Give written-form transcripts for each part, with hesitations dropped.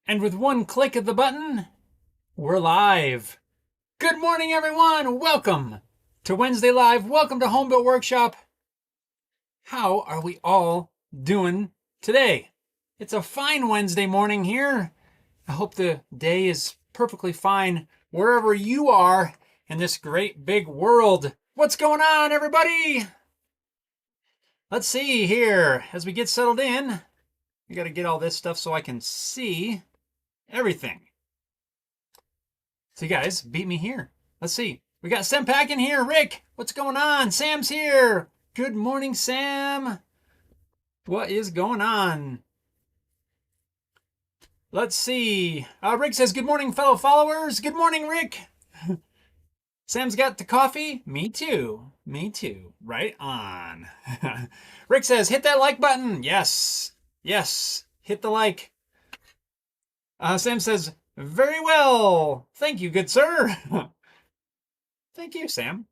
And with one click of the button, we're live. Good morning, everyone. Welcome to Wednesday Live. Welcome to Home Built Workshop. How are we all doing today? It's a fine Wednesday morning here. I hope the day is perfectly fine wherever you are in this great big world. What's going on, everybody? Let's see here as we get settled in. We got to get all this stuff so I can see everything. So you guys beat me here. Let's see. We got Sam Pack in here. Rick, what's going on? Sam's here. Good morning, Sam. What is going on? Let's see. Rick says, good morning, fellow followers. Good morning, Rick. Sam's got the coffee. Me too. Me too. Right on. Rick says, hit that like button. Yes. Yes. Hit the like. Sam says, very well. Thank you, good sir. Thank you, Sam.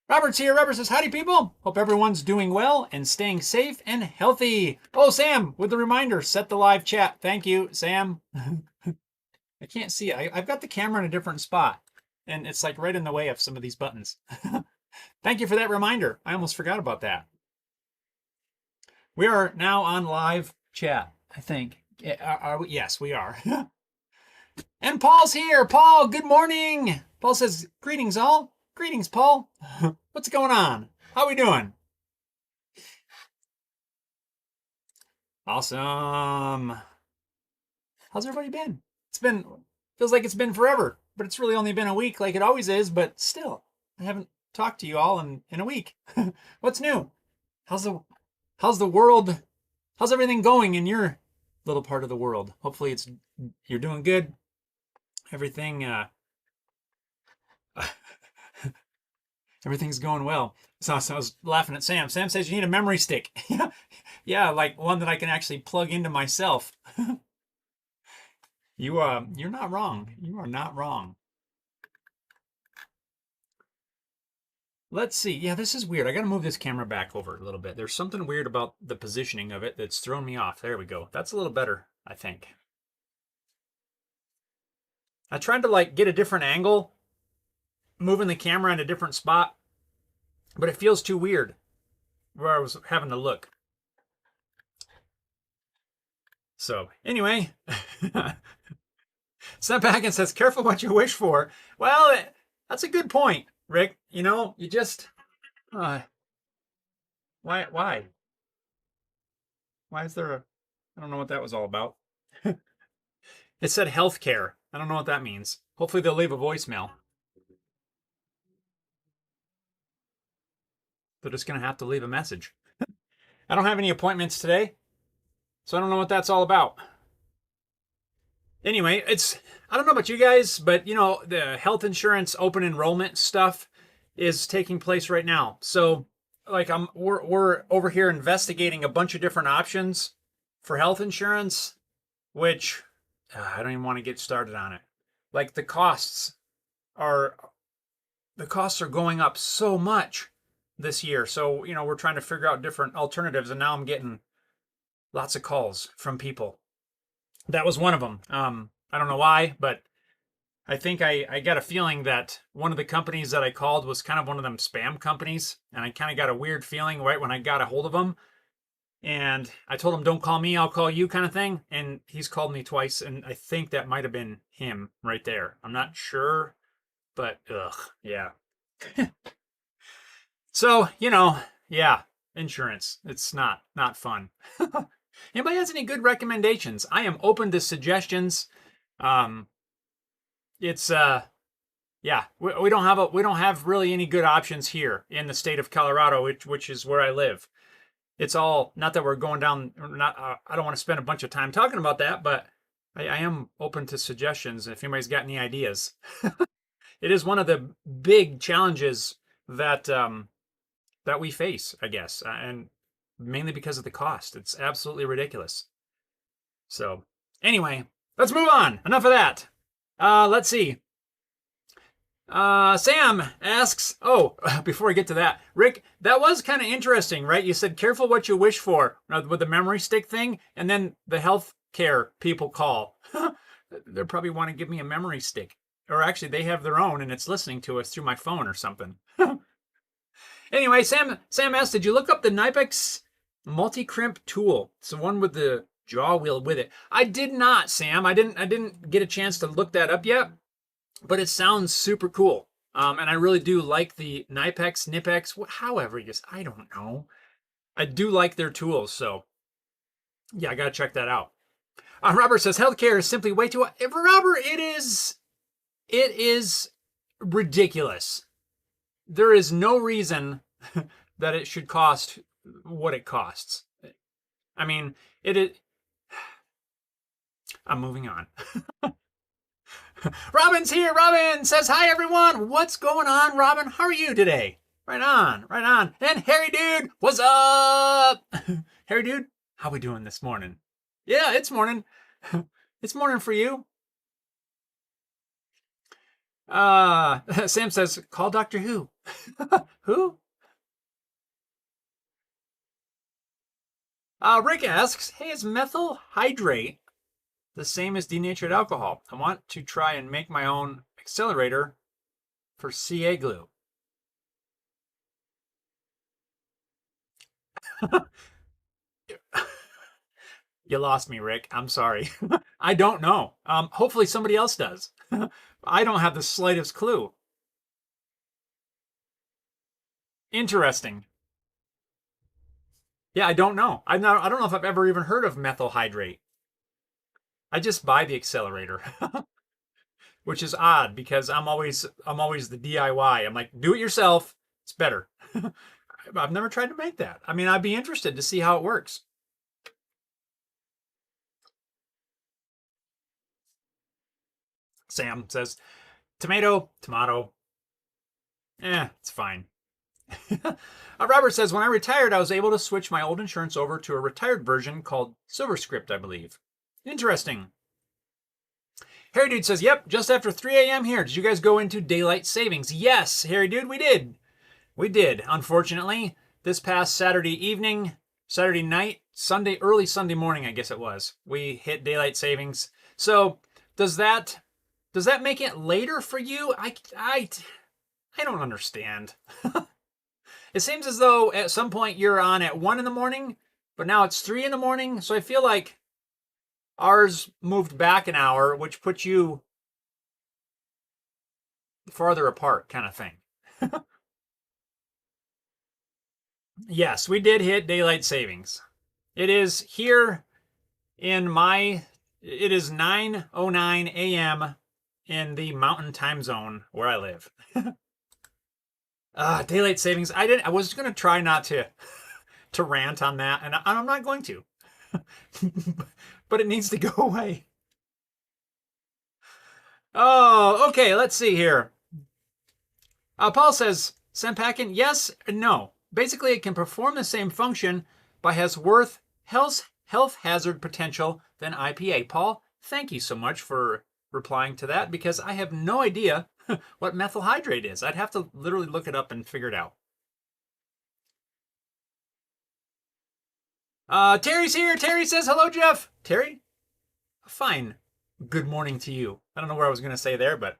Robert's here. Robert says, howdy, people. Hope everyone's doing well and staying safe and healthy. Oh, Sam, with the reminder, set the live chat. Thank you, Sam. I can't see it. I've got the camera in a different spot, and it's like right in the way of some of these buttons. Thank you for that reminder. I almost forgot about that. We are now on live chat, I think. Are we? Yes, we are. And Paul's here. Paul, good morning. Paul says, greetings all. Greetings, Paul. What's going on? How we doing? Awesome. How's everybody been? Feels like it's been forever, but it's really only been a week like it always is, but still, I haven't talked to you all in a week. What's new? How's the world? How's everything going in your little part of the world? Hopefully you're doing good. Everything's going well. So I was laughing at Sam. Sam says you need a memory stick. Yeah, like one that I can actually plug into myself. You're not wrong. You are not wrong. Let's see. Yeah, this is weird. I got to move this camera back over a little bit. There's something weird about the positioning of it that's thrown me off. There we go. That's a little better, I think. I tried to like get a different angle, moving the camera in a different spot, but it feels too weird where I was having to look. So anyway, Snap back and says, careful what you wish for. Well, that's a good point, Rick. You know, you just, why? Why is there I don't know what that was all about. It said healthcare. I don't know what that means. Hopefully they'll leave a voicemail. They're just going to have to leave a message. I don't have any appointments today, so I don't know what that's all about. Anyway, I don't know about you guys, but you know, the health insurance open enrollment stuff is taking place right now. So like we're over here investigating a bunch of different options for health insurance, which I don't even want to get started on it. Like the costs are going up so much this year. So, you know, we're trying to figure out different alternatives, and now I'm getting lots of calls from people. That was one of them. I don't know why, but I think I got a feeling that one of the companies that I called was kind of one of them spam companies, and I kind of got a weird feeling right when I got a hold of him. And I told him, don't call me, I'll call you kind of thing. And he's called me twice, and I think that might have been him right there. I'm not sure, but yeah. So, you know, yeah, insurance. It's not fun. Anybody has any good recommendations? I am open to suggestions. It's yeah, we don't have really any good options here in the state of Colorado, which is where I live. It's all, not that we're going down, I don't want to spend a bunch of time talking about that, but I am open to suggestions if anybody's got any ideas. It is one of the big challenges that we face, I guess, and mainly because of the cost. It's absolutely ridiculous. So anyway, let's move on. Enough of that. Let's see. Sam asks, before I get to that, Rick, that was kind of interesting, right? You said, careful what you wish for with the memory stick thing, and then the health care people call. They'll probably want to give me a memory stick. Or actually, they have their own and it's listening to us through my phone or something. Anyway, Sam asked, did you look up the Knipex multi-crimp tool? It's the one with the jaw wheel with it. I did not, Sam. I didn't get a chance to look that up yet, but it sounds super cool. And I really do like the Knipex, however, I don't know. I do like their tools, so yeah, I gotta check that out. Robert says healthcare is simply way too. Robert, it is ridiculous. There is no reason that it should cost what it costs. I mean, I'm moving on. Robin's here. Robin says, hi, everyone. What's going on, Robin? How are you today? Right on, right on. And Harry Dude, what's up? Harry Dude, how we doing this morning? Yeah, it's morning. It's morning for you. Sam says, call Doctor Who. Who? Rick asks, hey, is methyl hydrate the same as denatured alcohol? I want to try and make my own accelerator for CA glue. You lost me, Rick. I'm sorry. I don't know. Hopefully somebody else does. I don't have the slightest clue. Interesting. Yeah, I don't know. I don't know if I've ever even heard of methyl hydrate. I just buy the accelerator, which is odd because I'm always the DIY. I'm like, do it yourself. It's better. I've never tried to make that. I mean, I'd be interested to see how it works. Sam says, tomato. It's fine. Robert says, when I retired, I was able to switch my old insurance over to a retired version called SilverScript, I believe. Interesting. Harry Dude says, yep, just after 3 a.m. here. Did you guys go into daylight savings? Yes, Harry Dude, we did. We did. Unfortunately, this past Saturday evening, Saturday night, early Sunday morning, I guess it was, we hit daylight savings. So does that make it later for you? I don't understand. It seems as though at some point you're on at 1 in the morning, but now it's 3 in the morning. So I feel like ours moved back an hour, which puts you farther apart kind of thing. Yes, we did hit daylight savings. It is here it is 9:09 a.m. in the mountain time zone where I live. Daylight savings. I was going to try not to rant on that, and I'm not going to. But it needs to go away. Oh, okay, let's see here. Paul says, Sempakin, yes and no. Basically, it can perform the same function, but has worse health hazard potential than IPA. Paul, thank you so much for replying to that, because I have no idea what methyl hydrate is. I'd have to literally look it up and figure it out. Terry's here. Terry says, hello, Jeff. Terry? Fine. Good morning to you. I don't know where I was going to say there, but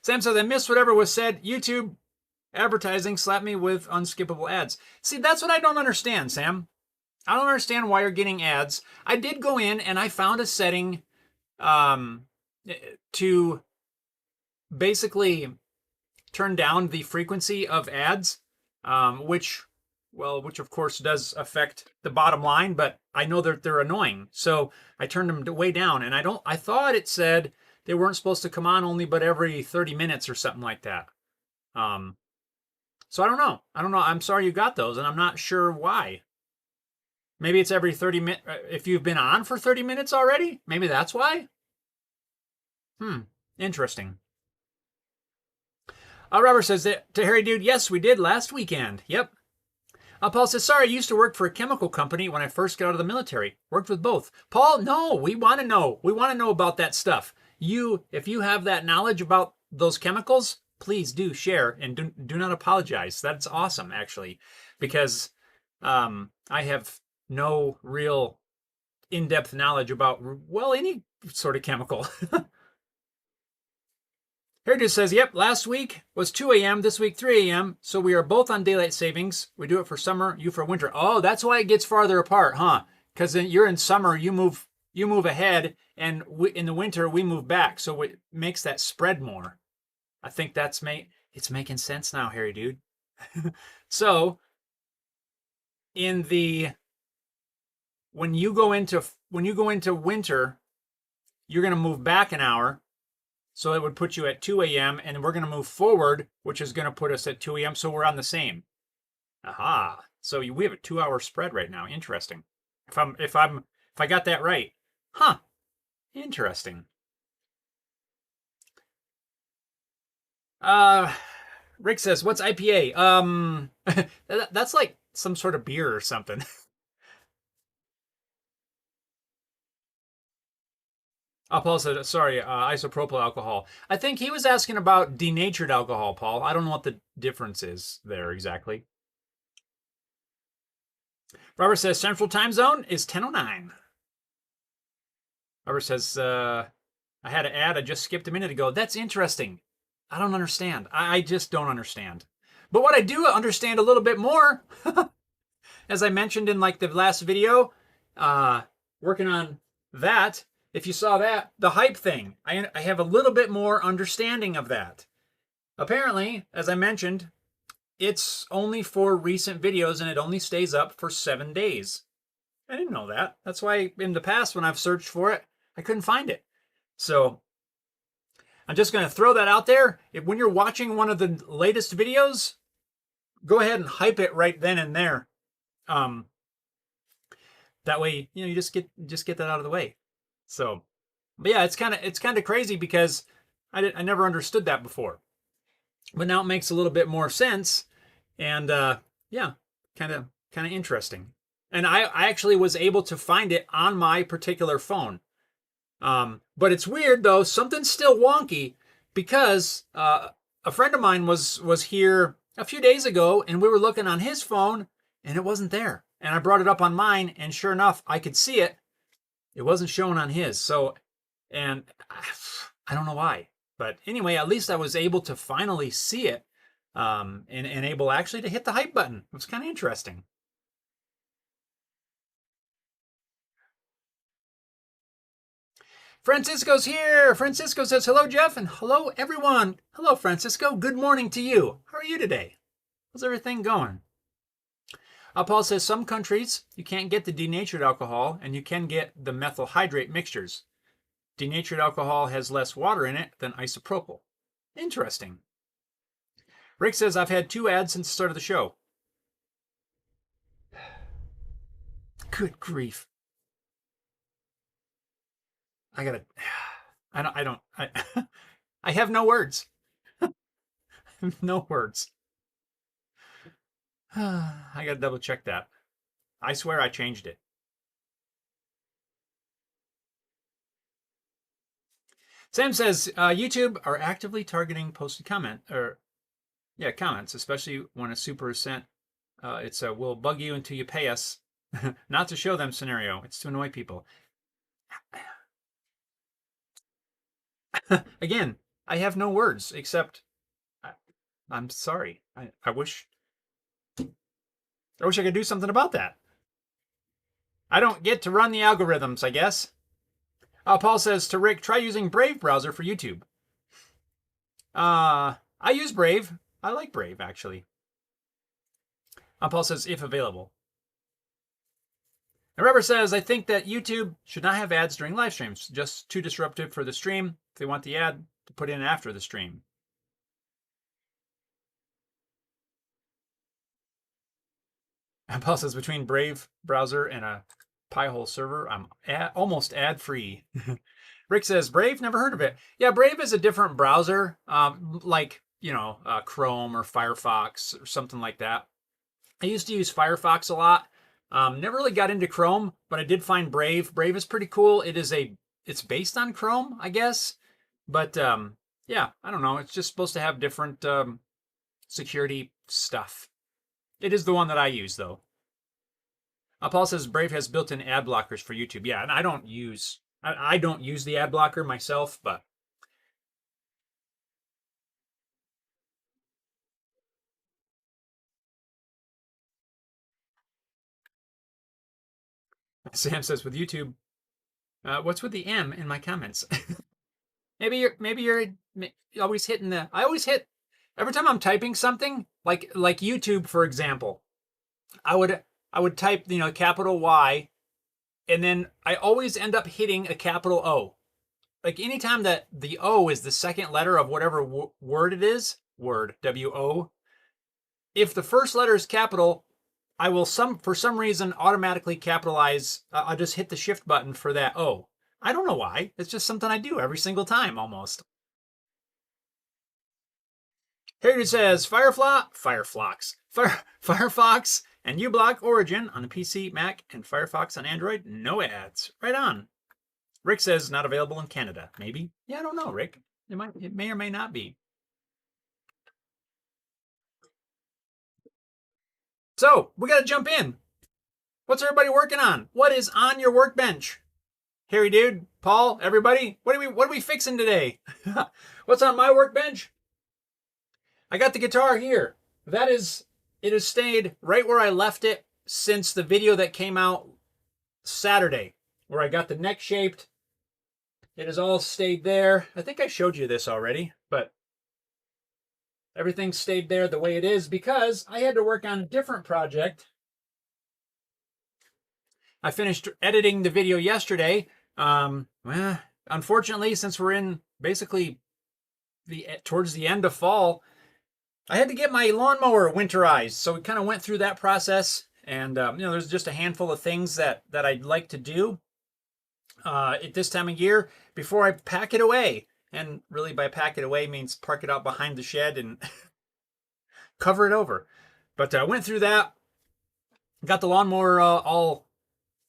Sam says, I missed whatever was said. YouTube advertising slapped me with unskippable ads. See, that's what I don't understand, Sam. I don't understand why you're getting ads. I did go in and I found a setting to basically turn down the frequency of ads, which of course does affect the bottom line, but I know that they're annoying. So I turned them way down, and I thought it said they weren't supposed to come on only but every 30 minutes or something like that. So I don't know. I'm sorry you got those, and I'm not sure why. Maybe it's every 30 minutes. If you've been on for 30 minutes already, maybe that's why. Interesting. Robert says that to Harry Dude, yes, we did last weekend. Yep. Paul says, sorry, I used to work for a chemical company when I first got out of the military. Worked with both. Paul, no, we want to know. We want to know about that stuff. If you have that knowledge about those chemicals, please do share, and do not apologize. That's awesome, actually, because I have no real in-depth knowledge about, well, any sort of chemical. Hairdo says, yep, last week was 2 a.m., this week 3 a.m., so we are both on daylight savings. We do it for summer, you for winter. Oh, that's why it gets farther apart, huh? Because you're in summer, you move ahead, and in the winter, we move back, so it makes that spread more. I think it's making sense now, Harry dude. So, when you go into winter, you're going to move back an hour. So it would put you at 2 a.m. and we're going to move forward, which is going to put us at 2 a.m. So we're on the same. Aha. So we have a 2-hour spread right now. Interesting. If I got that right. Huh. Interesting. Rick says, what's IPA? That's like some sort of beer or something. Paul said, sorry, isopropyl alcohol. I think he was asking about denatured alcohol, Paul. I don't know what the difference is there exactly. Robert says, Central Time Zone is 10:09. Robert says, I had an ad I just skipped a minute ago. That's interesting. I don't understand. I just don't understand. But what I do understand a little bit more, as I mentioned in like the last video, working on that, if you saw that, the hype thing, I have a little bit more understanding of that. Apparently, as I mentioned, it's only for recent videos and it only stays up for 7 days. I didn't know that. That's why in the past when I've searched for it, I couldn't find it. So I'm just going to throw that out there. When you're watching one of the latest videos, go ahead and hype it right then and there. That way, you just get that out of the way. So, but yeah, it's kind of crazy because I never understood that before, but now it makes a little bit more sense, and yeah, kind of interesting. And I actually was able to find it on my particular phone, but it's weird though. Something's still wonky because a friend of mine was here a few days ago, and we were looking on his phone, and it wasn't there. And I brought it up on mine, and sure enough, I could see it. It wasn't showing on his. So, and I don't know why. But anyway, at least I was able to finally see it and able actually to hit the hype button. It was kind of interesting. Francisco's here. Francisco says, hello, Jeff, and hello, everyone. Hello, Francisco. Good morning to you. How are you today? How's everything going? Paul says, some countries, you can't get the denatured alcohol, and you can get the methyl hydrate mixtures. Denatured alcohol has less water in it than isopropyl. Interesting. Rick says, I've had 2 ads since the start of the show. Good grief. I have no words. No words. I gotta double check that. I swear I changed it. Sam says, YouTube are actively targeting posted comments, especially when a super is sent. It's a we'll bug you until you pay us not to show them scenario. It's to annoy people. Again, I have no words except I'm sorry. I wish I could do something about that. I don't get to run the algorithms, I guess. Paul says to Rick, try using Brave browser for YouTube. I use Brave. I like Brave, actually. Paul says, if available. And Robert says, I think that YouTube should not have ads during live streams. Just too disruptive for the stream. If they want the ad, to put in after the stream. And Paul says, between Brave browser and a Pi-hole server, I'm almost ad-free. Rick says, Brave? Never heard of it. Yeah, Brave is a different browser, like, Chrome or Firefox or something like that. I used to use Firefox a lot. Never really got into Chrome, but I did find Brave. Brave is pretty cool. It's based on Chrome, I guess. But, yeah, I don't know. It's just supposed to have different security stuff. It is the one that I use, though. Paul says Brave has built-in ad blockers for YouTube. Yeah, and I don't use the ad blocker myself, but Sam says with YouTube, what's with the M in my comments? maybe you're always hitting the. I always hit every time I'm typing something like YouTube, for example. I would type capital Y, and then I always end up hitting a capital O. Like anytime that the O is the second letter of whatever word it is, word W-O. If the first letter is capital, I will for some reason automatically capitalize. I'll just hit the shift button for that O. I don't know why. It's just something I do every single time almost. Here it says Firefox, and uBlock Origin on the PC, Mac, and Firefox on Android. No ads. Right on. Rick says not available in Canada. Maybe. Yeah, I don't know, Rick. It may or may not be. So we got to jump in. What's everybody working on? What is on your workbench? Harry, dude, Paul, everybody, what are we fixing today? What's on my workbench? I got the guitar here. It has stayed right where I left it since the video that came out Saturday, where I got the neck shaped. It has all stayed there. I think I showed you this already, but everything stayed there the way it is because I had to work on a different project. I finished editing the video yesterday. Unfortunately, since we're in basically towards the end of fall, I had to get my lawnmower winterized. So we kind of went through that process, and there's just a handful of things that I'd like to do at this time of year before I pack it away. And really, by pack it away means park it out behind the shed and cover it over. But I went through that, got the lawnmower all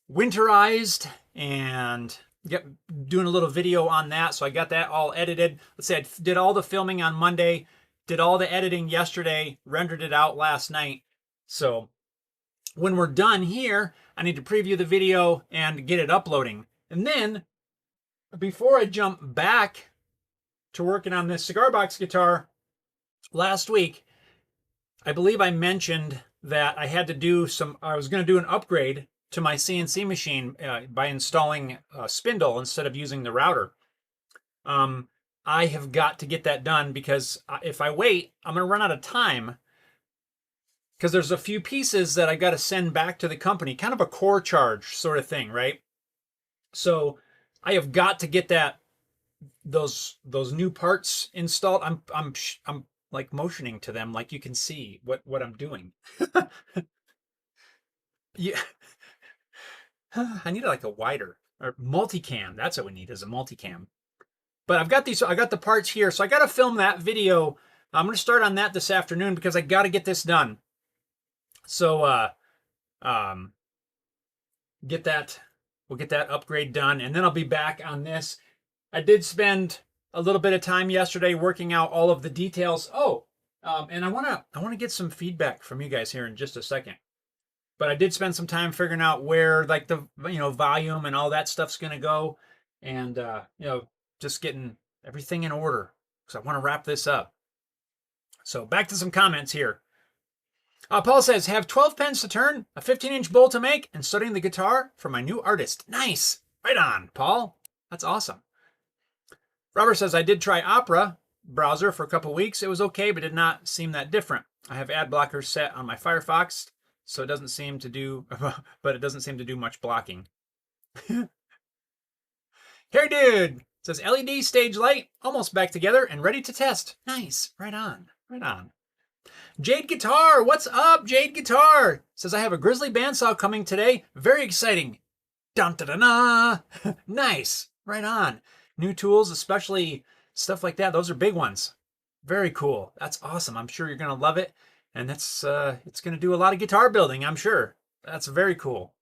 winterized, and doing a little video on that. So I got that all edited. Let's say I did all the filming on Monday, did all the editing yesterday, rendered it out last night. So when we're done here, I need to preview the video and get it uploading. And then before I jump back to working on this cigar box guitar, last week, I believe I mentioned that I was going to do an upgrade to my CNC machine by installing a spindle instead of using the router. I have got to get that done because if I wait, I'm going to run out of time because there's a few pieces that I got to send back to the company, kind of a core charge sort of thing, right? So I have got to get those new parts installed. I'm like motioning to them like you can see what I'm doing. Yeah. I need like a wider or multicam. That's what we need, is a multicam. But I got the parts here, so I got to film that video. I'm going to start on that this afternoon because I got to get this done. So we'll get that upgrade done, and then I'll be back on this. I did spend a little bit of time yesterday working out all of the details. And I want to get some feedback from you guys here in just a second. But I did spend some time figuring out where like the volume and all that stuff's going to go, and just getting everything in order because I want to wrap this up. So back to some comments here. Paul says, have 12 pens to turn, a 15-inch bowl to make, and studying the guitar for my new artist. Nice. Right on, Paul. That's awesome. Robert says, I did try Opera browser for a couple weeks. It was okay, but did not seem that different. I have ad blockers set on my Firefox, so it doesn't seem to do, but it doesn't seem to do much blocking. Here, dude, says LED stage light, almost back together and ready to test. Nice. Right on. Right on. Jade Guitar, what's up, Jade Guitar? Says, I have a Grizzly bandsaw coming today. Very exciting. Dun da da da. Nice. Right on. New tools, especially stuff like that. Those are big ones. Very cool. That's awesome. I'm sure you're going to love it. And that's it's going to do a lot of guitar building, I'm sure. That's very cool.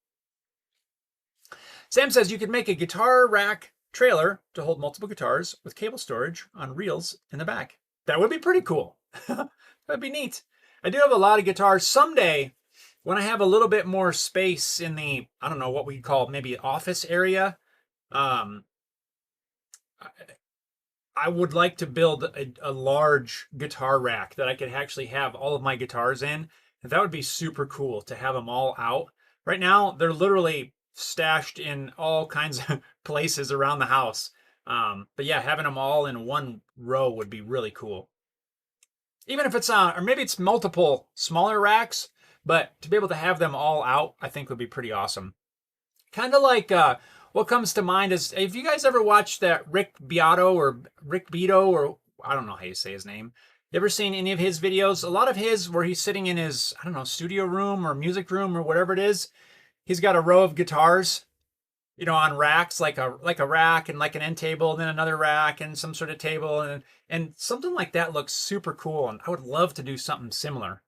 Sam says you could make a guitar rack trailer to hold multiple guitars with cable storage on reels in the back. That would be pretty cool. That'd be neat. I do have a lot of guitars. Someday when I have a little bit more space in the, I don't know what we call maybe office area, um, I would like to build a large guitar rack that I could actually have all of my guitars in. And that would be super cool to have them all out. Right now, they're literally stashed in all kinds of places around the house. But yeah, having them all in one row would be really cool. Even if it's or maybe it's multiple smaller racks, but to be able to have them all out, I think would be pretty awesome. Kind of like what comes to mind is, have you guys ever watched that Rick Beato or I don't know how you say his name. You ever seen any of his videos? A lot of his where he's sitting in his, I don't know, studio room or music room or whatever it is. He's got a row of guitars, on racks, like a rack and like an end table, and then another rack and some sort of table, and something like that looks super cool. And I would love to do something similar.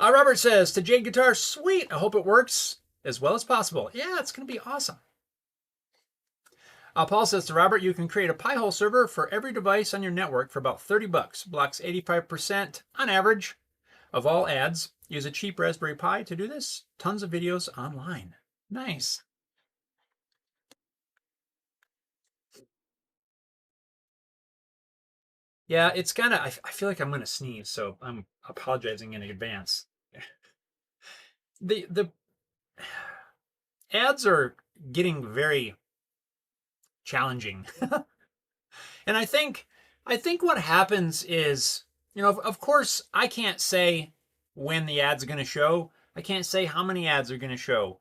Robert says, to Jade Guitar, sweet. I hope it works as well as possible. Yeah, it's going to be awesome. Paul says to Robert, you can create a Pi-hole server for every device on your network for about $30. Blocks 85% on average of all ads. Use a cheap Raspberry Pi to do this. Tons of videos online. Nice. Yeah, it's kind of, I feel like I'm going to sneeze, so I'm apologizing in advance. The ads are getting very challenging. And I think what happens is, of course, I can't say when the ad's going to show. I can't say how many ads are going to show.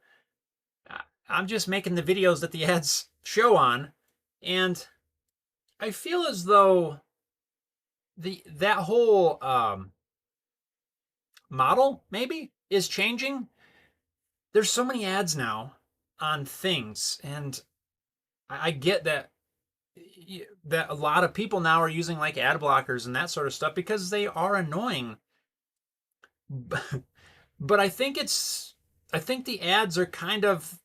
I'm just making the videos that the ads show on, and I feel as though that whole model maybe is changing. There's so many ads now on things, and I get that a lot of people now are using like ad blockers and that sort of stuff because they are annoying. But I think the ads are kind of,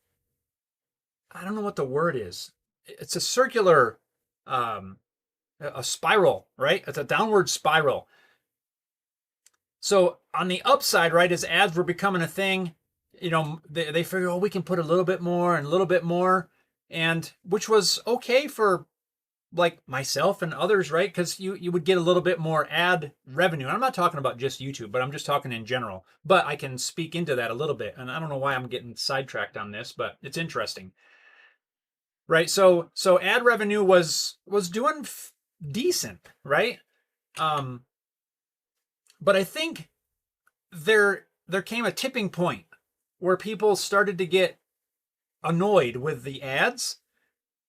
I don't know what the word is. It's a circular, a spiral, right? It's a downward spiral. So on the upside, right, as ads were becoming a thing, they figure, we can put a little bit more and a little bit more, and which was okay for like myself and others, right? Because you would get a little bit more ad revenue. And I'm not talking about just YouTube, but I'm just talking in general. But I can speak into that a little bit. And I don't know why I'm getting sidetracked on this, but it's interesting. Right? So ad revenue was doing decent, right? But I think there came a tipping point where people started to get annoyed with the ads.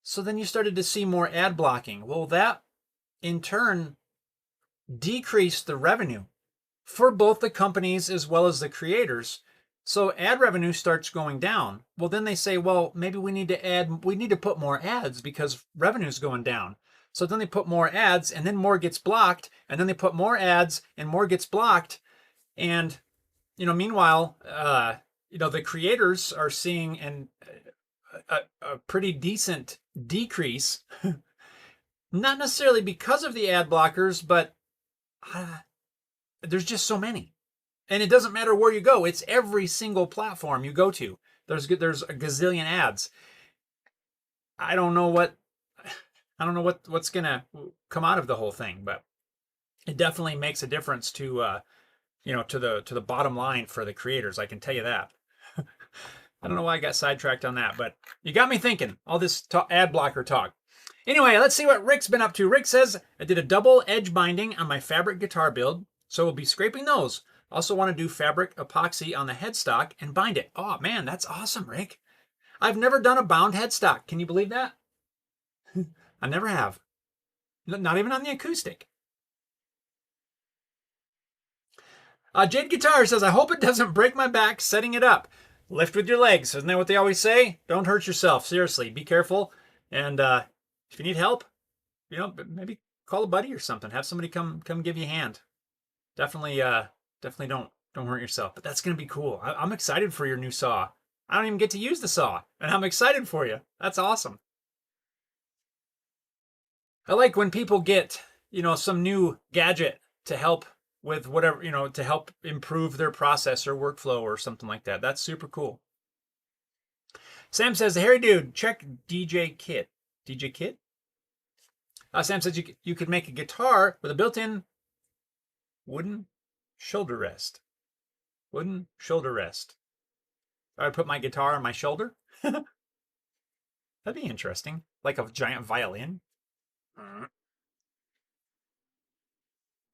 So then you started to see more ad blocking. Well, that in turn decreased the revenue for both the companies as well as the creators. So ad revenue starts going down. Well, then they say, well, maybe we need to put more ads because revenue's going down. So then they put more ads, and then more gets blocked, and then they put more ads and more gets blocked. And, meanwhile, the creators are seeing a pretty decent decrease, not necessarily because of the ad blockers, but there's just so many. And it doesn't matter where you go. It's every single platform you go to. There's a gazillion ads. I don't know what's going to come out of the whole thing, but it definitely makes a difference to the bottom line for the creators. I can tell you that. I don't know why I got sidetracked on that, but you got me thinking, all this ad blocker talk. Anyway, let's see what Rick's been up to. Rick says, I did a double edge binding on my fabric guitar build, so we'll be scraping those. Also want to do fabric epoxy on the headstock and bind it. Oh man, that's awesome, Rick. I've never done a bound headstock. Can you believe that? I never have. Not even on the acoustic. Jade Guitar says, I hope it doesn't break my back setting it up. Lift with your legs. Isn't that what they always say? Don't hurt yourself. Seriously, be careful. And if you need help, maybe call a buddy or something. Have somebody come give you a hand. Definitely don't hurt yourself. But that's gonna be cool. I'm excited for your new saw. I don't even get to use the saw, and I'm excited for you. That's awesome. I like when people get some new gadget to help with whatever, to help improve their process or workflow or something like that. That's super cool. Sam says, Harry dude, check DJ Kit. DJ Kit? Sam says you could make a guitar with a built-in wooden shoulder rest. Wooden shoulder rest. I would put my guitar on my shoulder. That'd be interesting. Like a giant violin.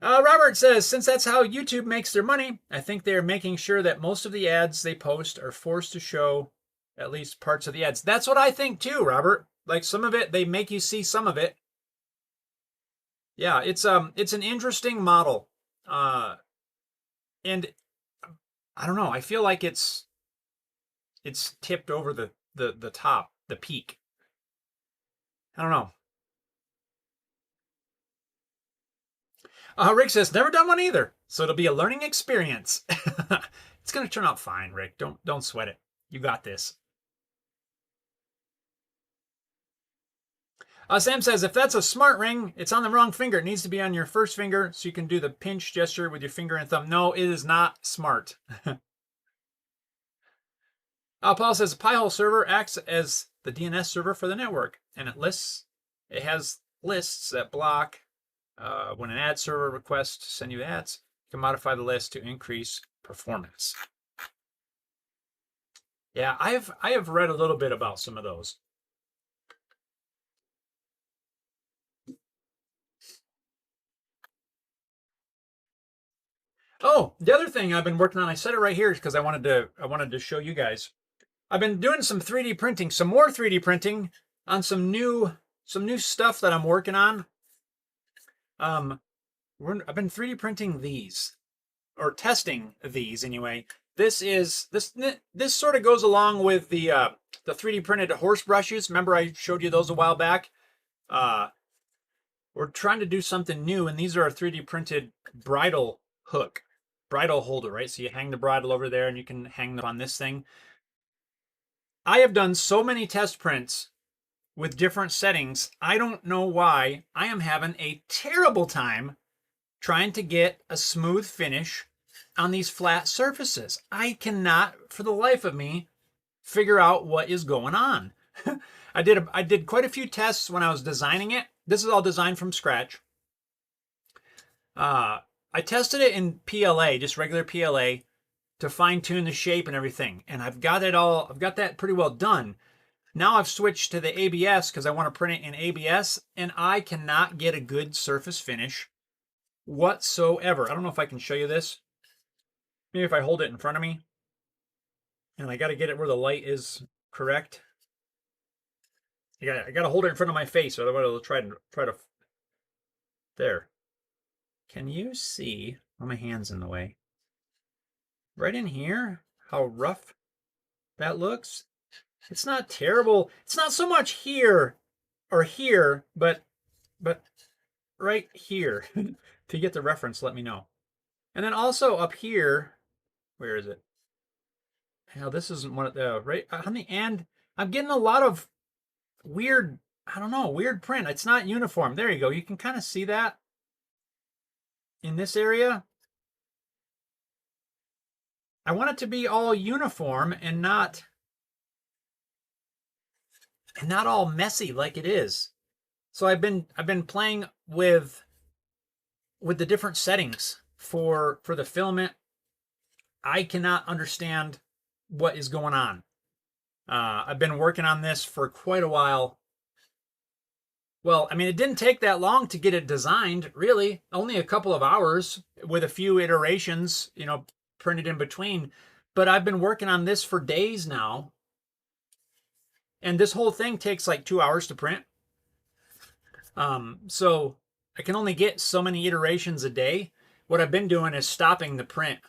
Robert says, since that's how YouTube makes their money, I think they're making sure that most of the ads they post are forced to show at least parts of the ads. That's what I think too, Robert. Like some of it, they make you see some of it. Yeah, it's an interesting model. And I don't know, I feel like it's tipped over the top, the peak. I don't know. Rick says, never done one either, so it'll be a learning experience. It's going to turn out fine, Rick. Don't sweat it. You got this. Sam says, if that's a smart ring, it's on the wrong finger. It needs to be on your first finger so you can do the pinch gesture with your finger and thumb. No, it is not smart. Paul says, a Pi-hole server acts as the DNS server for the network, and it has lists that block when an ad server requests to send you ads. You can modify the list to increase performance. Yeah, I have read a little bit about some of those. Oh, the other thing I've been working on, I said it right here because I wanted to show you guys. I've been doing some 3D printing, some more 3D printing on some new stuff that I'm working on. I've been 3D printing these, or testing these anyway. This sort of goes along with the 3D printed horse brushes. Remember I showed you those a while back? We're trying to do something new, and these are a 3D printed bridle hook, bridle holder, right? So you hang the bridle over there and you can hang them on this thing. I have done so many test prints with different settings. I don't know why I am having a terrible time trying to get a smooth finish on these flat surfaces. I cannot, for the life of me, figure out what is going on. I did quite a few tests when I was designing it. This is all designed from scratch. I tested it in PLA, just regular PLA, to fine tune the shape and everything. And I've got that pretty well done. Now I've switched to the ABS because I want to print it in ABS, and I cannot get a good surface finish whatsoever. I don't know if I can show you this. Maybe if I hold it in front of me. And I got to get it where the light is correct. I got to hold it in front of my face, otherwise it'll try to. There. Can you see? Oh, my hand's in the way. Right in here, how rough that looks. It's not terrible. It's not so much here or here, but right here. To get the reference, let me know. And then also up here, where is it? Now this isn't one of the right on the end. I'm getting a lot of weird, I don't know, weird print. It's not uniform. There you go. You can kind of see that in this area. I want it to be all uniform and not all messy like it is. So I've been playing with the different settings for the filament. I cannot understand what is going on. I've been working on this for quite a while. Well, I mean, it didn't take that long to get it designed, really. Only a couple of hours with a few iterations, printed in between. But I've been working on this for days now. And this whole thing takes like 2 hours to print. So I can only get so many iterations a day. What I've been doing is stopping the print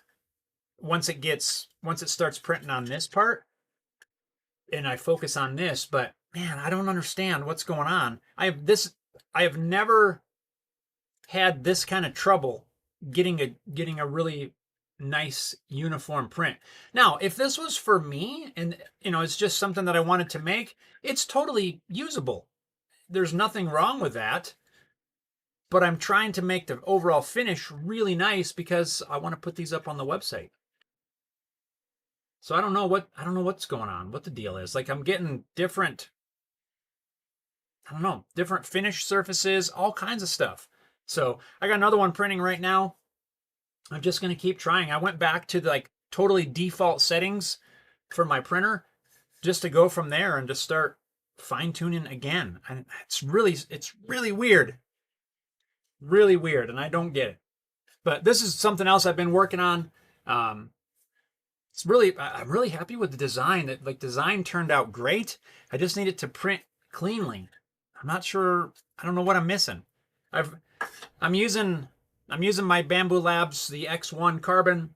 once it starts printing on this part, and I focus on this. But man, I don't understand what's going on. I have never had this kind of trouble getting a really nice uniform print. Now, if this was for me and it's just something that I wanted to make, it's totally usable. There's nothing wrong with that. but I'm trying to make the overall finish really nice because I want to put these up on the website. So I don't know what's going on, what the deal is. Like I'm getting different, I don't know, different finish surfaces, all kinds of stuff. So I got another one printing right now. I'm just going to keep trying. I went back to the, like totally default settings for my printer just to go from there and just start fine tuning again. And it's really weird. Really weird. And I don't get it. But this is something else I've been working on. I'm really happy with the design. That like design turned out great. I just need it to print cleanly. I'm not sure. I don't know what I'm missing. I'm using my Bamboo Labs, the X1 carbon.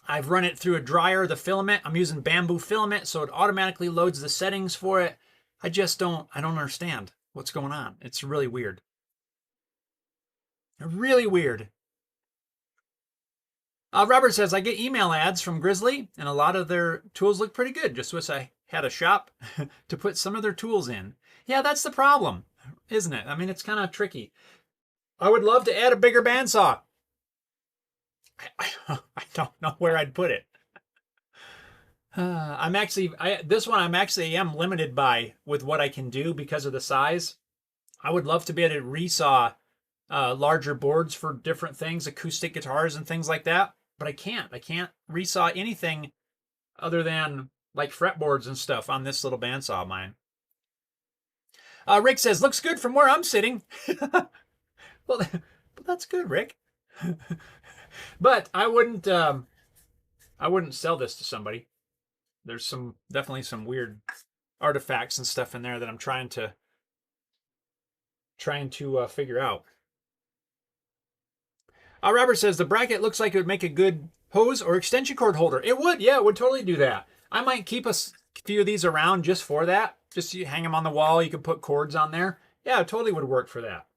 I've run it through a dryer, the filament. I'm using bamboo filament, so it automatically loads the settings for it. I don't understand what's going on. It's really weird. Really weird. Robert says, I get email ads from Grizzly, and a lot of their tools look pretty good. Just wish I had a shop to put some of their tools in. Yeah, that's the problem, isn't it? I mean, it's kind of tricky. I would love to add a bigger bandsaw. I don't know where I'd put it. I'm actually am limited by with what I can do because of the size. I would love to be able to resaw larger boards for different things, acoustic guitars and things like that. But I can't. I can't resaw anything other than like fretboards and stuff on this little bandsaw of mine. Rick says, looks good from where I'm sitting. Well, that's good, Rick. But I wouldn't sell this to somebody. There's definitely some weird artifacts and stuff in there that I'm trying to figure out. Robert says the bracket looks like it would make a good hose or extension cord holder. It would, yeah, it would totally do that. I might keep a few of these around just for that. Just you hang them on the wall. You can put cords on there. Yeah, it totally would work for that.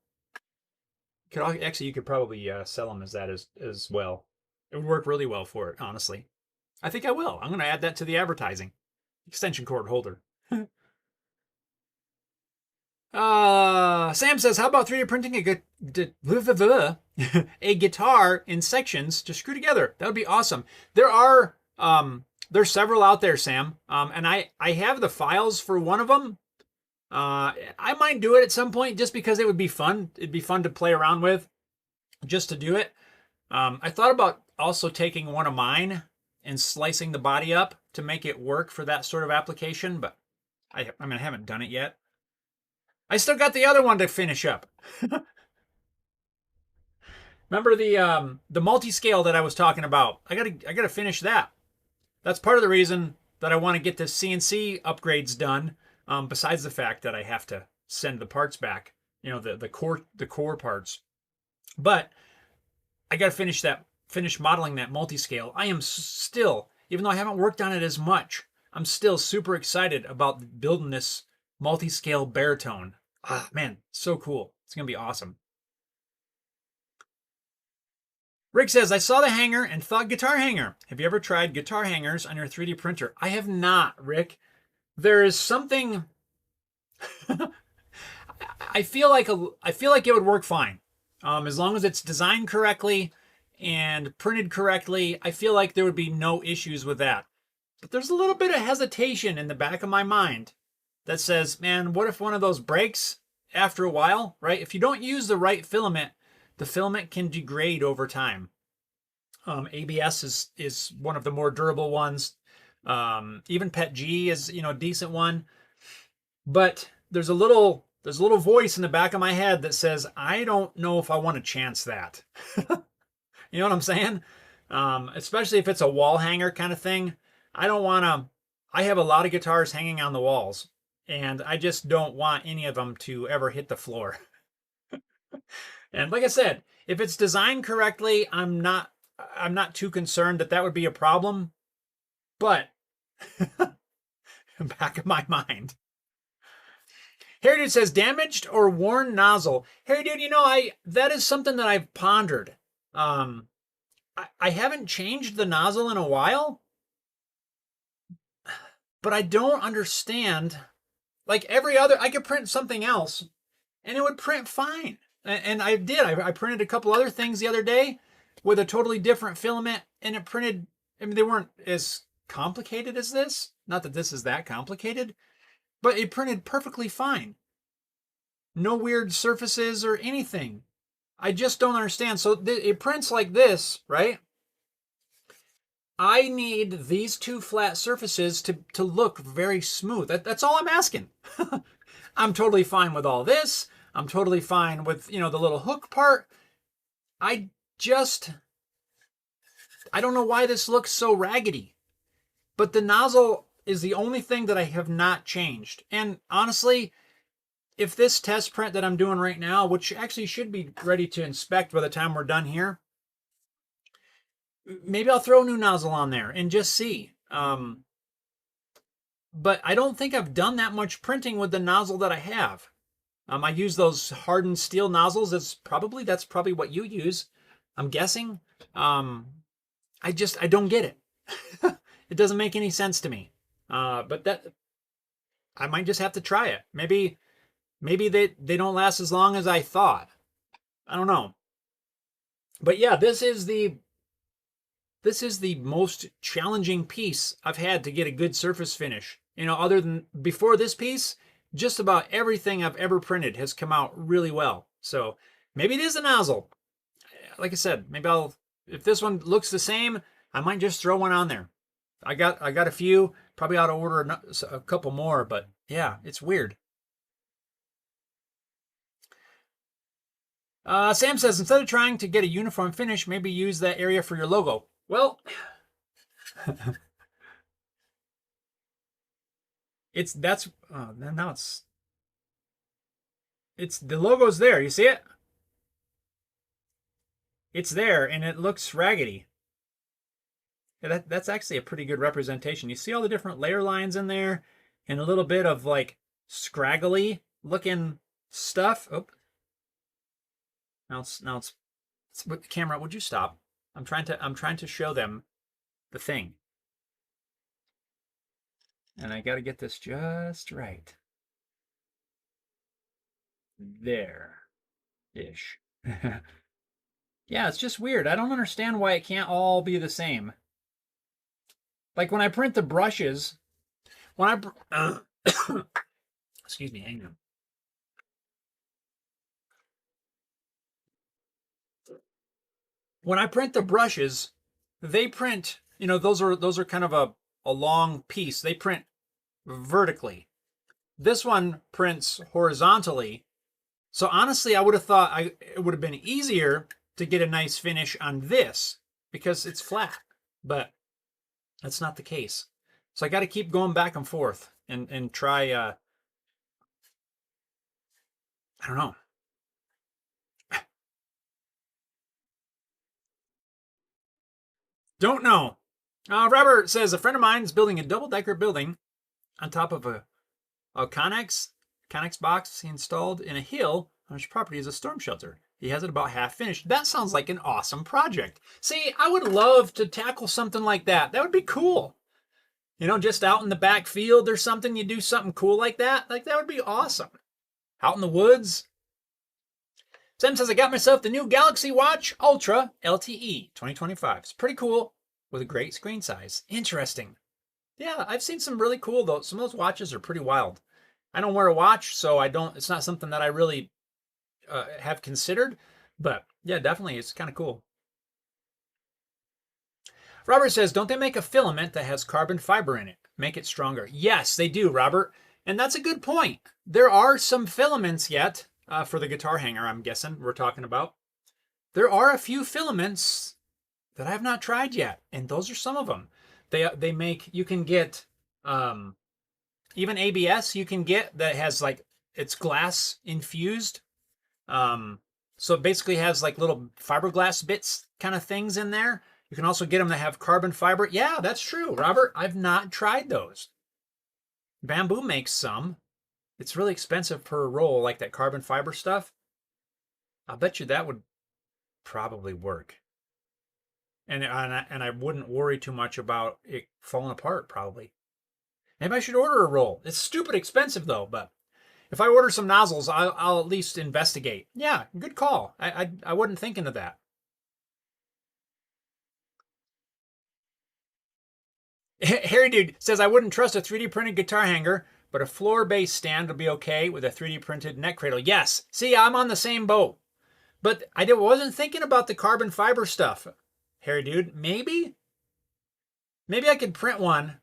You could probably sell them as that as well. It would work really well for it, honestly. I think I will. I'm going to add that to the advertising. Extension cord holder. Sam says, how about 3D printing a guitar in sections to screw together? That would be awesome. There's several out there, Sam. And I have the files for one of them. I might do it at some point just because it would be fun. It'd be fun to play around with just to do it. I thought about also taking one of mine and slicing the body up to make it work for that sort of application, but I haven't done it yet. I still got the other one to finish up. Remember the multi-scale that I was talking about? I gotta finish that. That's part of the reason that I want to get the CNC upgrades done. Besides the fact that I have to send the parts back, the core parts. But I got to finish modeling that multi-scale. I am still, even though I haven't worked on it as much, I'm still super excited about building this multi-scale baritone. Ah, man, so cool. It's going to be awesome. Rick says, I saw the hanger and thought guitar hanger. Have you ever tried guitar hangers on your 3D printer? I have not, Rick. There is something I feel like it would work fine. As long as it's designed correctly and printed correctly, I feel like there would be no issues with that. But there's a little bit of hesitation in the back of my mind that says, man, what if one of those breaks after a while, right? If you don't use the right filament, the filament can degrade over time. ABS is one of the more durable ones. Even PETG is, a decent one. But there's a little voice in the back of my head that says, I don't know if I want to chance that. You know what I'm saying? Especially if it's a wall hanger kind of thing. I have a lot of guitars hanging on the walls, and I just don't want any of them to ever hit the floor. And like I said, if it's designed correctly, I'm not too concerned that would be a problem. But back of my mind. Harry Dude says, damaged or worn nozzle. Harry Dude, that is something that I've pondered. I haven't changed the nozzle in a while, but I don't understand. Like every other, I could print something else and it would print fine. And I did. I printed a couple other things the other day with a totally different filament, and it printed. I mean, they weren't as complicated as this. Not that this is that complicated, but it printed perfectly fine. No weird surfaces or anything. I just don't understand. So it prints like this, right? I need these two flat surfaces to look very smooth. That's all I'm asking. I'm totally fine with all this. I'm totally fine with, the little hook part. I don't know why this looks so raggedy. But the nozzle is the only thing that I have not changed. And honestly, if this test print that I'm doing right now, which actually should be ready to inspect by the time we're done here, maybe I'll throw a new nozzle on there and just see. But I don't think I've done that much printing with the nozzle that I have. I use those hardened steel nozzles. That's probably what you use, I'm guessing. I don't get it. It doesn't make any sense to me. But that I might just have to try it. Maybe they don't last as long as I thought. I don't know. But yeah, this is the most challenging piece I've had to get a good surface finish. Other than before this piece, just about everything I've ever printed has come out really well. So maybe it is a nozzle. Like I said, maybe if this one looks the same, I might just throw one on there. I got a few, probably ought to order a couple more, but yeah, it's weird. Sam says, instead of trying to get a uniform finish, maybe use that area for your logo. Well, now it's the logo's there. You see it? It's there, and it looks raggedy. Yeah, that's actually a pretty good representation. You see all the different layer lines in there, and a little bit of like scraggly looking stuff. Oh, now it's with the camera. Would you stop? I'm trying to show them the thing, and I got to get this just right. There-ish. Yeah, it's just weird. I don't understand why it can't all be the same. Like when I print the brushes, excuse me, hang on. When I print the brushes, they print, those are kind of a long piece. They print vertically. This one prints horizontally. So honestly, I would have thought it would have been easier to get a nice finish on this because it's flat, but that's not the case. So I got to keep going back and forth and try, I don't know. Don't know. Robert says, a friend of mine is building a double-decker building on top of a Connex box he installed in a hill on his property as a storm shelter. He has it about half finished. That sounds like an awesome project. See, I would love to tackle something like that. That would be cool. Just out in the back field or something, you do something cool like that. Like, that would be awesome. Out in the woods. Sam says, I got myself the new Galaxy Watch Ultra LTE 2025. It's pretty cool with a great screen size. Interesting. Yeah, I've seen some really cool, though. Some of those watches are pretty wild. I don't wear a watch, so it's not something that I really have considered. But yeah, definitely, it's kind of cool. Robert says, don't they make a filament that has carbon fiber in it? Make it stronger. Yes, they do, Robert. And that's a good point. There are some filaments yet for the guitar hanger, I'm guessing we're talking about. There are a few filaments that I've not tried yet, and those are some of them. They make, you can get, even ABS you can get that has like, it's glass infused. So it basically has like little fiberglass bits kind of things in there. You can also get them that have carbon fiber. Yeah, that's true, Robert. I've not tried those. Bamboo makes some. It's really expensive per roll, like that carbon fiber stuff. I'll bet you that would probably work. And I wouldn't worry too much about it falling apart, probably. Maybe I should order a roll. It's stupid expensive, though, but If I order some nozzles, I'll at least investigate. Yeah, good call. I wasn't thinking of that. Harry Dude says, I wouldn't trust a 3D printed guitar hanger, but a floor-based stand would be okay with a 3D printed neck cradle. Yes. See, I'm on the same boat. But wasn't thinking about the carbon fiber stuff. Harry Dude, maybe I could print one.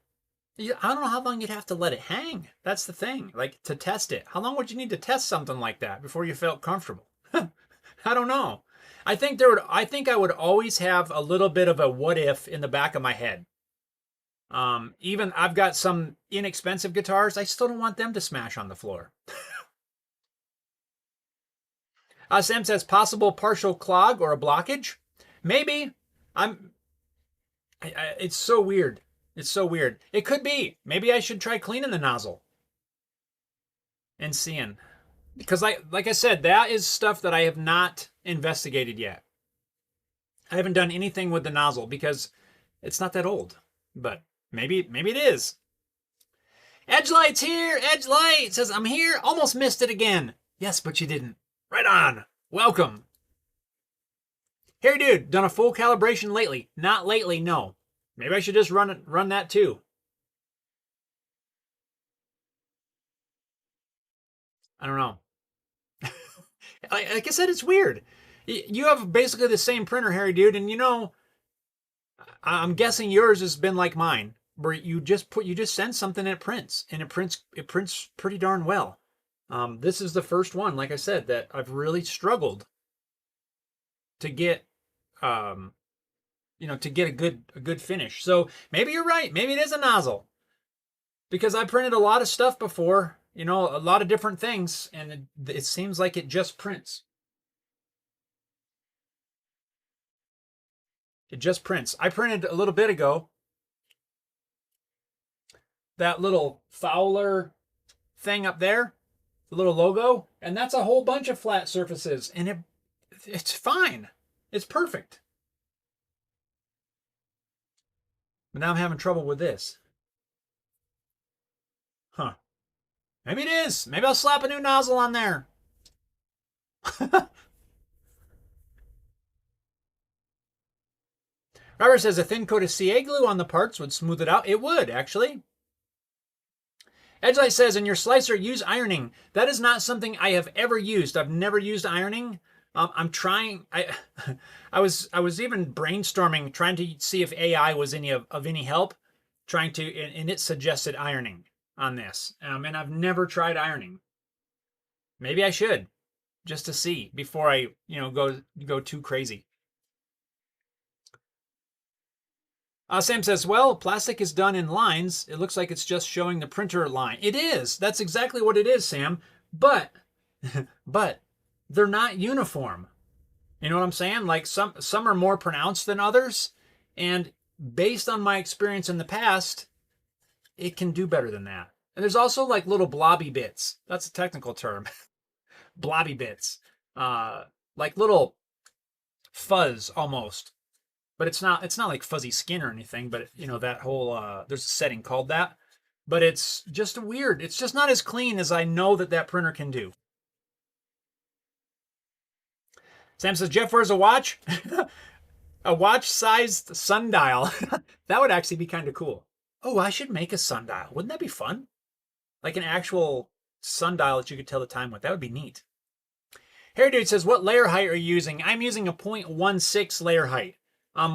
I don't know how long you'd have to let it hang. That's the thing. Like, to test it. How long would you need to test something like that before you felt comfortable? I don't know. I think I would always have a little bit of a what if in the back of my head. Even I've got some inexpensive guitars. I still don't want them to smash on the floor. Sam says possible partial clog or a blockage. Maybe. It's so weird. It's so weird. It could be. Maybe I should try cleaning the nozzle and seeing. Because like I said, that is stuff that I have not investigated yet. I haven't done anything with the nozzle because it's not that old. But maybe it is. Edgelight's here. Edgelight says, I'm here. Almost missed it again. Yes, but you didn't. Right on. Welcome. Harry Dude, done a full calibration lately. Not lately, no. Maybe I should just run that too. I don't know. Like I said, it's weird. You have basically the same printer, Harry Dude, and I'm guessing yours has been like mine, where you just send something and it prints, and it prints pretty darn well. This is the first one, like I said, that I've really struggled to get to get a good finish. So maybe you're right. Maybe it is a nozzle, because I printed a lot of stuff before, a lot of different things, and it seems like it just prints. It just prints. I printed a little bit ago that little Fowler thing up there, the little logo, and that's a whole bunch of flat surfaces, and it's fine. It's perfect. But now I'm having trouble with this. Huh. Maybe it is. Maybe I'll slap a new nozzle on there. Robert says a thin coat of CA glue on the parts would smooth it out. It would, actually. Edgelight says, in your slicer, use ironing. That is not something I have ever used. I've never used ironing. I'm trying. I was even brainstorming, trying to see if AI was of any help, and it suggested ironing on this. And I've never tried ironing. Maybe I should, just to see before I go too crazy. Sam says, well, plastic is done in lines. It looks like it's just showing the printer line. It is. That's exactly what it is, Sam. But they're not uniform. You know what I'm saying? Like some are more pronounced than others. And based on my experience in the past, it can do better than that. And there's also like little blobby bits. That's a technical term. Blobby bits. Like little fuzz almost. But it's not like fuzzy skin or anything, but that whole there's a setting called that. But it's just weird. It's just not as clean as I know that printer can do. Sam says, Jeff wears a watch. A watch-sized sundial. That would actually be kind of cool. Oh, I should make a sundial. Wouldn't that be fun? Like an actual sundial that you could tell the time with. That would be neat. Harry Dude says, what layer height are you using? I'm using a 0.16 layer height.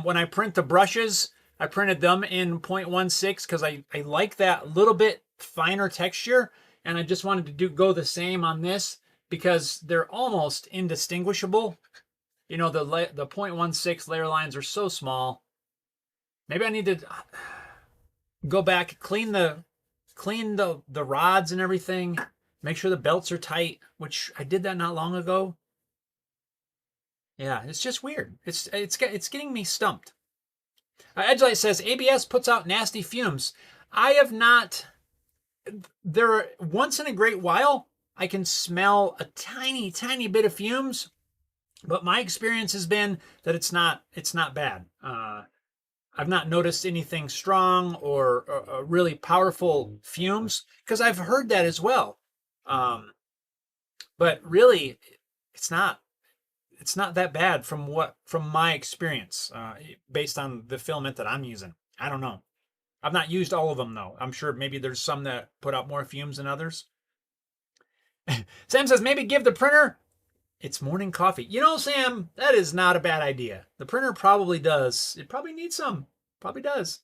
When I print the brushes, I printed them in 0.16 because I like that little bit finer texture, and I just wanted to go the same on this because they're almost indistinguishable. The 0.16 layer lines are so small. Maybe I need to go back, clean the rods and everything, make sure the belts are tight, which I did that not long ago. Yeah, it's just weird. It's getting me stumped. Edgelight says, ABS puts out nasty fumes. I have not. Once in a great while, I can smell a tiny, tiny bit of fumes, but my experience has been that it's not bad. I've not noticed anything strong or really powerful fumes, because I've heard that as well. But really, it's not that bad from my experience, based on the filament that I'm using. I don't know. I've not used all of them though. I'm sure maybe there's some that put out more fumes than others. Sam says maybe give the printer its morning coffee. You know, Sam, that is not a bad idea. The printer probably does. It probably needs some. Probably does.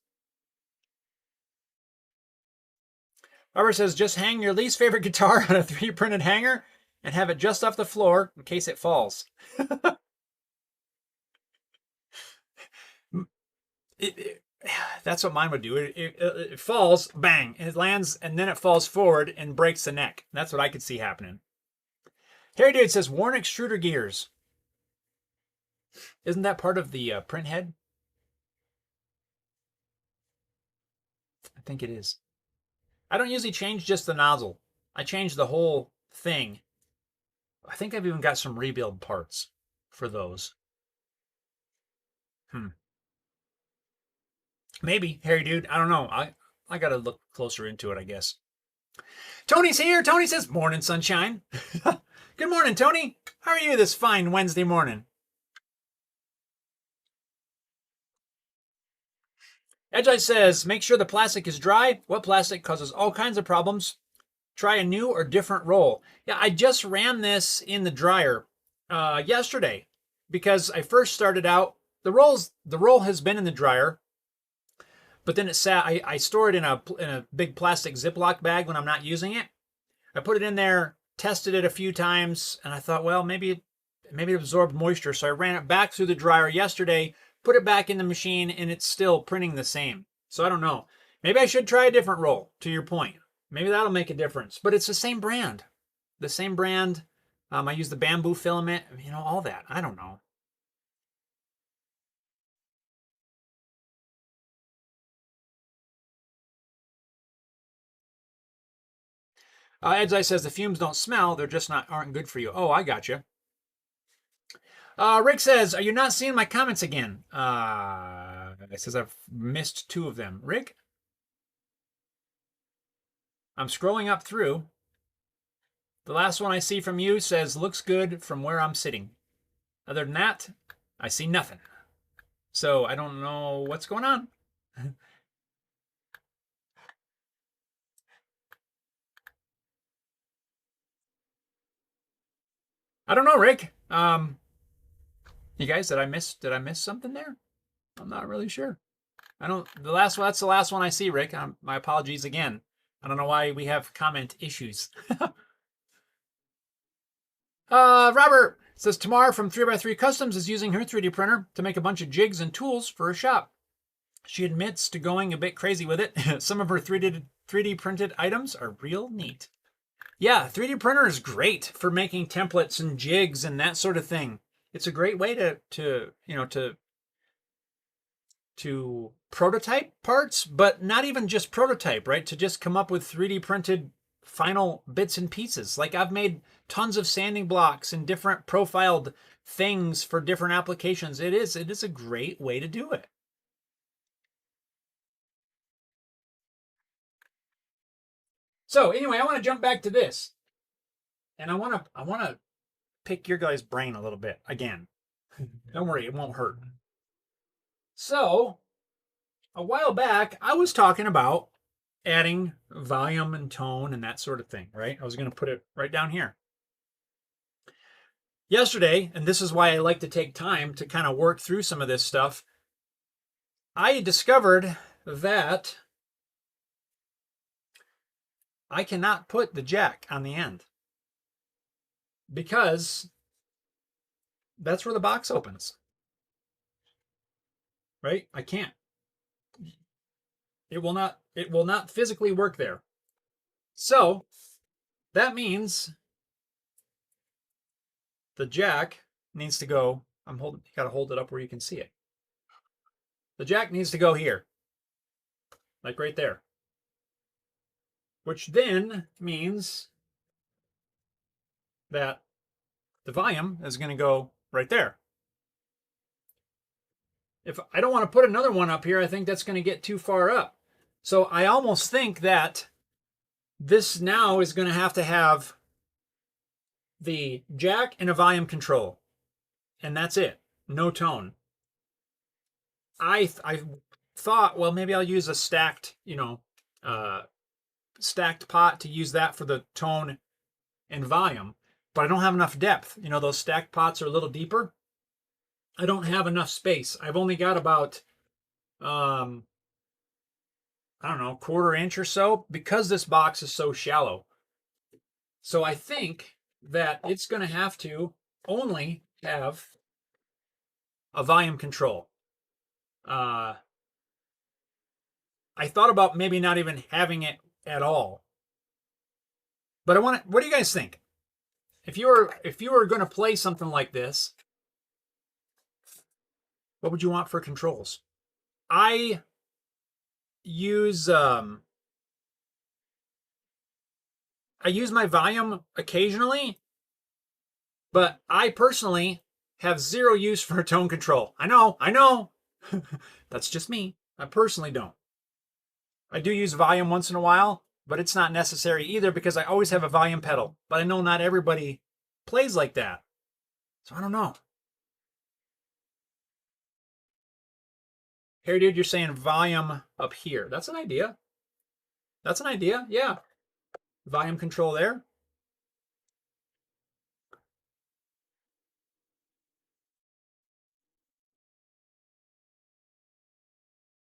Robert says just hang your least favorite guitar on a 3D printed hanger and have it just off the floor in case it falls. That's what mine would do. It falls, bang, it lands, and then it falls forward and breaks the neck. That's what I could see happening. Harry Dude says worn extruder gears. Isn't that part of the print head? I think it is. I don't usually change just the nozzle. I change the whole thing. I think I've even got some rebuild parts for those. Maybe, Harry Dude. I don't know. I got to look closer into it, I guess. Tony's here. Tony says, morning, sunshine. Good morning, Tony. How are you this fine Wednesday morning? Edgeye says, make sure the plastic is dry. Wet plastic causes all kinds of problems. Try a new or different roll. Yeah, I just ran this in the dryer yesterday because I first started out. The roll has been in the dryer, but then it sat. I store it in a big plastic Ziploc bag when I'm not using it. I put it in there, tested it a few times, and I thought, well, maybe it absorbed moisture. So I ran it back through the dryer yesterday, put it back in the machine, and it's still printing the same. So I don't know. Maybe I should try a different roll, to your point. Maybe that'll make a difference. But it's the same brand. The same brand. I use the bamboo filament, all that. I don't know. Edzai says the fumes don't smell. They're just aren't good for you. Oh, I got you. Rick says, are you not seeing my comments again? It says I've missed 2 of them. Rick? I'm scrolling up through. The last one I see from you says, looks good from where I'm sitting. Other than that, I see nothing. So I don't know what's going on. I don't know, Rick. You guys, did I miss something there? I'm not really sure. That's the last one I see, Rick. My apologies again. I don't know why we have comment issues. Robert says Tamar from 3x3 Customs is using her 3D printer to make a bunch of jigs and tools for her shop. She admits to going a bit crazy with it. Some of her 3D printed items are real neat. Yeah, 3D printer is great for making templates and jigs and that sort of thing. It's a great way to prototype parts, but not even just prototype, right? To just come up with 3D printed final bits and pieces. Like I've made tons of sanding blocks and different profiled things for different applications. It is a great way to do it. So anyway, I want to jump back to this. And I want to pick your guys' brain a little bit again. Don't worry, it won't hurt. So, a while back, I was talking about adding volume and tone and that sort of thing, right? I was going to put it right down here. Yesterday, and this is why I like to take time to kind of work through some of this stuff, I discovered that I cannot put the jack on the end because that's where the box opens. Right? I can't. It will not physically work there. So that means the jack needs to go. You gotta hold it up where you can see it. The jack needs to go here. Like right there. Which then means that the volume is going to go right there. If I don't want to put another one up here, I think that's going to get too far up. So I almost think that this now is going to have the jack and a volume control, and that's it. No tone. I thought, well, maybe I'll use a stacked, stacked pot to use that for the tone and volume, but I don't have enough depth. Those stacked pots are a little deeper. I don't have enough space. I've only got about, I don't know, quarter inch or so because this box is so shallow. So I think that it's going to have to only have a volume control. I thought about maybe not even having it at all. But what do you guys think? If you were going to play something like this, what would you want for controls? I use my volume occasionally, but I personally have zero use for tone control. I know. That's just me. I personally don't. I do use volume once in a while, but it's not necessary either because I always have a volume pedal. But I know not everybody plays like that. So I don't know. Here, dude, you're saying volume up here. That's an idea. That's an idea, yeah. Volume control there.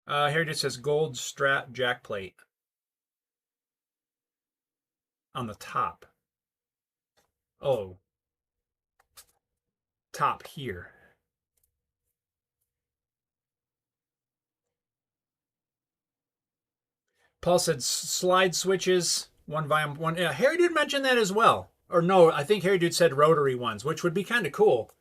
Here it just says gold Strat jack plate on the top. Oh, top here. Paul said slide switches, one volume, one. Yeah, Harry Dude mentioned that as well. Or no, I think Harry Dude said rotary ones, which would be kind of cool.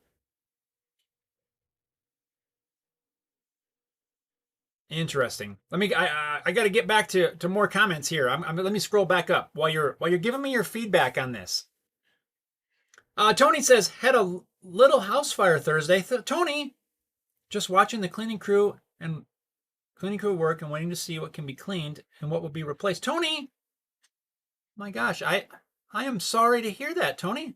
Interesting. I got to get back to more comments here. Let me scroll back up while you're giving me your feedback on this. Tony says had a little house fire Thursday. Tony, just watching the cleaning crew work and waiting to see what can be cleaned and what will be replaced. Tony, my gosh, I am sorry to hear that, Tony.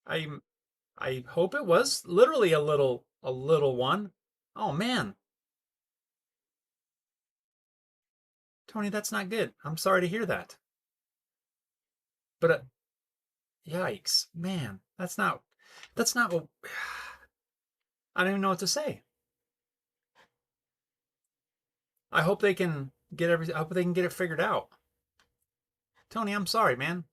I hope it was literally a little one. Oh man. Tony, that's not good. I'm sorry to hear that. But yikes, man, that's not what I don't even know what to say. I hope they can get I hope they can get it figured out. Tony, I'm sorry, man.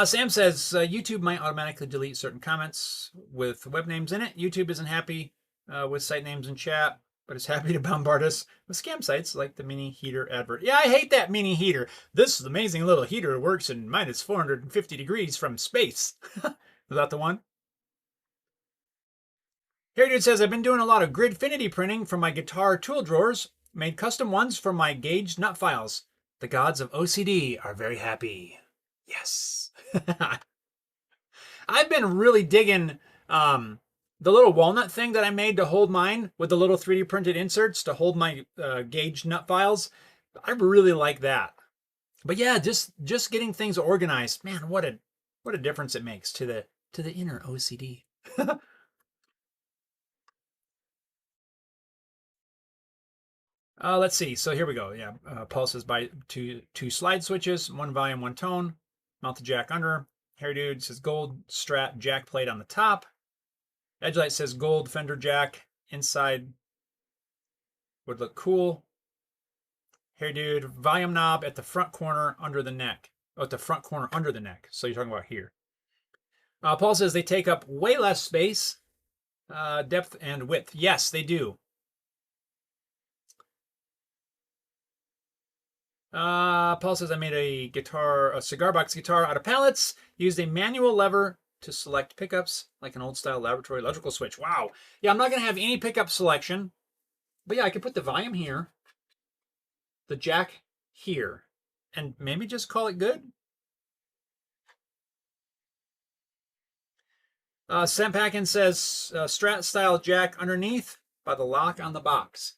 Sam says YouTube might automatically delete certain comments with web names in it. YouTube isn't happy with site names in chat, but it's happy to bombard us with scam sites like the mini heater advert. Yeah, I hate that mini heater. This amazing little heater works in minus 450 degrees from space. Is that the one? Here dude says, I've been doing a lot of Gridfinity printing from my guitar tool drawers, made custom ones for my gauged nut files. The gods of OCD are very happy. Yes. I've been really digging the little walnut thing that I made to hold mine with the little 3D printed inserts to hold my gauged nut files. I really like that. But yeah, just getting things organized, man, what a difference it makes to the inner OCD. Let's see. So here we go. Yeah, Paul says by two slide switches, one volume, one tone. Mount the jack under. Hair Dude says gold Strat jack plate on the top. Edgelight says gold Fender jack inside would look cool. Hair Dude, volume knob at the front corner under the neck. Oh, at the front corner under the neck. So you're talking about here. Paul says they take up way less space, depth and width. Yes, they do. Paul says I made a cigar box guitar out of pallets, used a manual lever to select pickups like an old style laboratory electrical switch. Wow. Yeah, I'm not going to have any pickup selection, but yeah, I could put the volume here, the jack here, and maybe just call it good. Sam Packin says Strat style jack underneath by the lock on the box.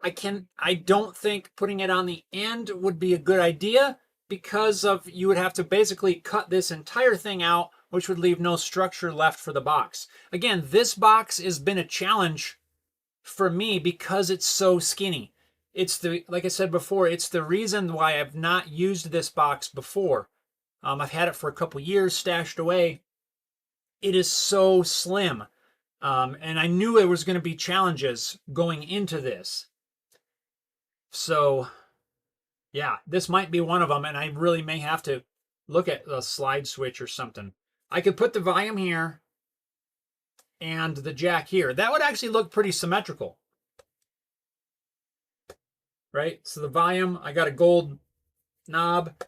I don't think putting it on the end would be a good idea because of you would have to basically cut this entire thing out, which would leave no structure left for the box. Again, this box has been a challenge for me because it's so skinny. It's the, like I said before, it's the reason why I've not used this box before. I've had it for a couple years stashed away. It is so slim. And I knew there was going to be challenges going into this. So, yeah, this might be one of them, and I really may have to look at a slide switch or something. I could put the volume here and the jack here. That would actually look pretty symmetrical. Right? So the volume, I got a gold knob.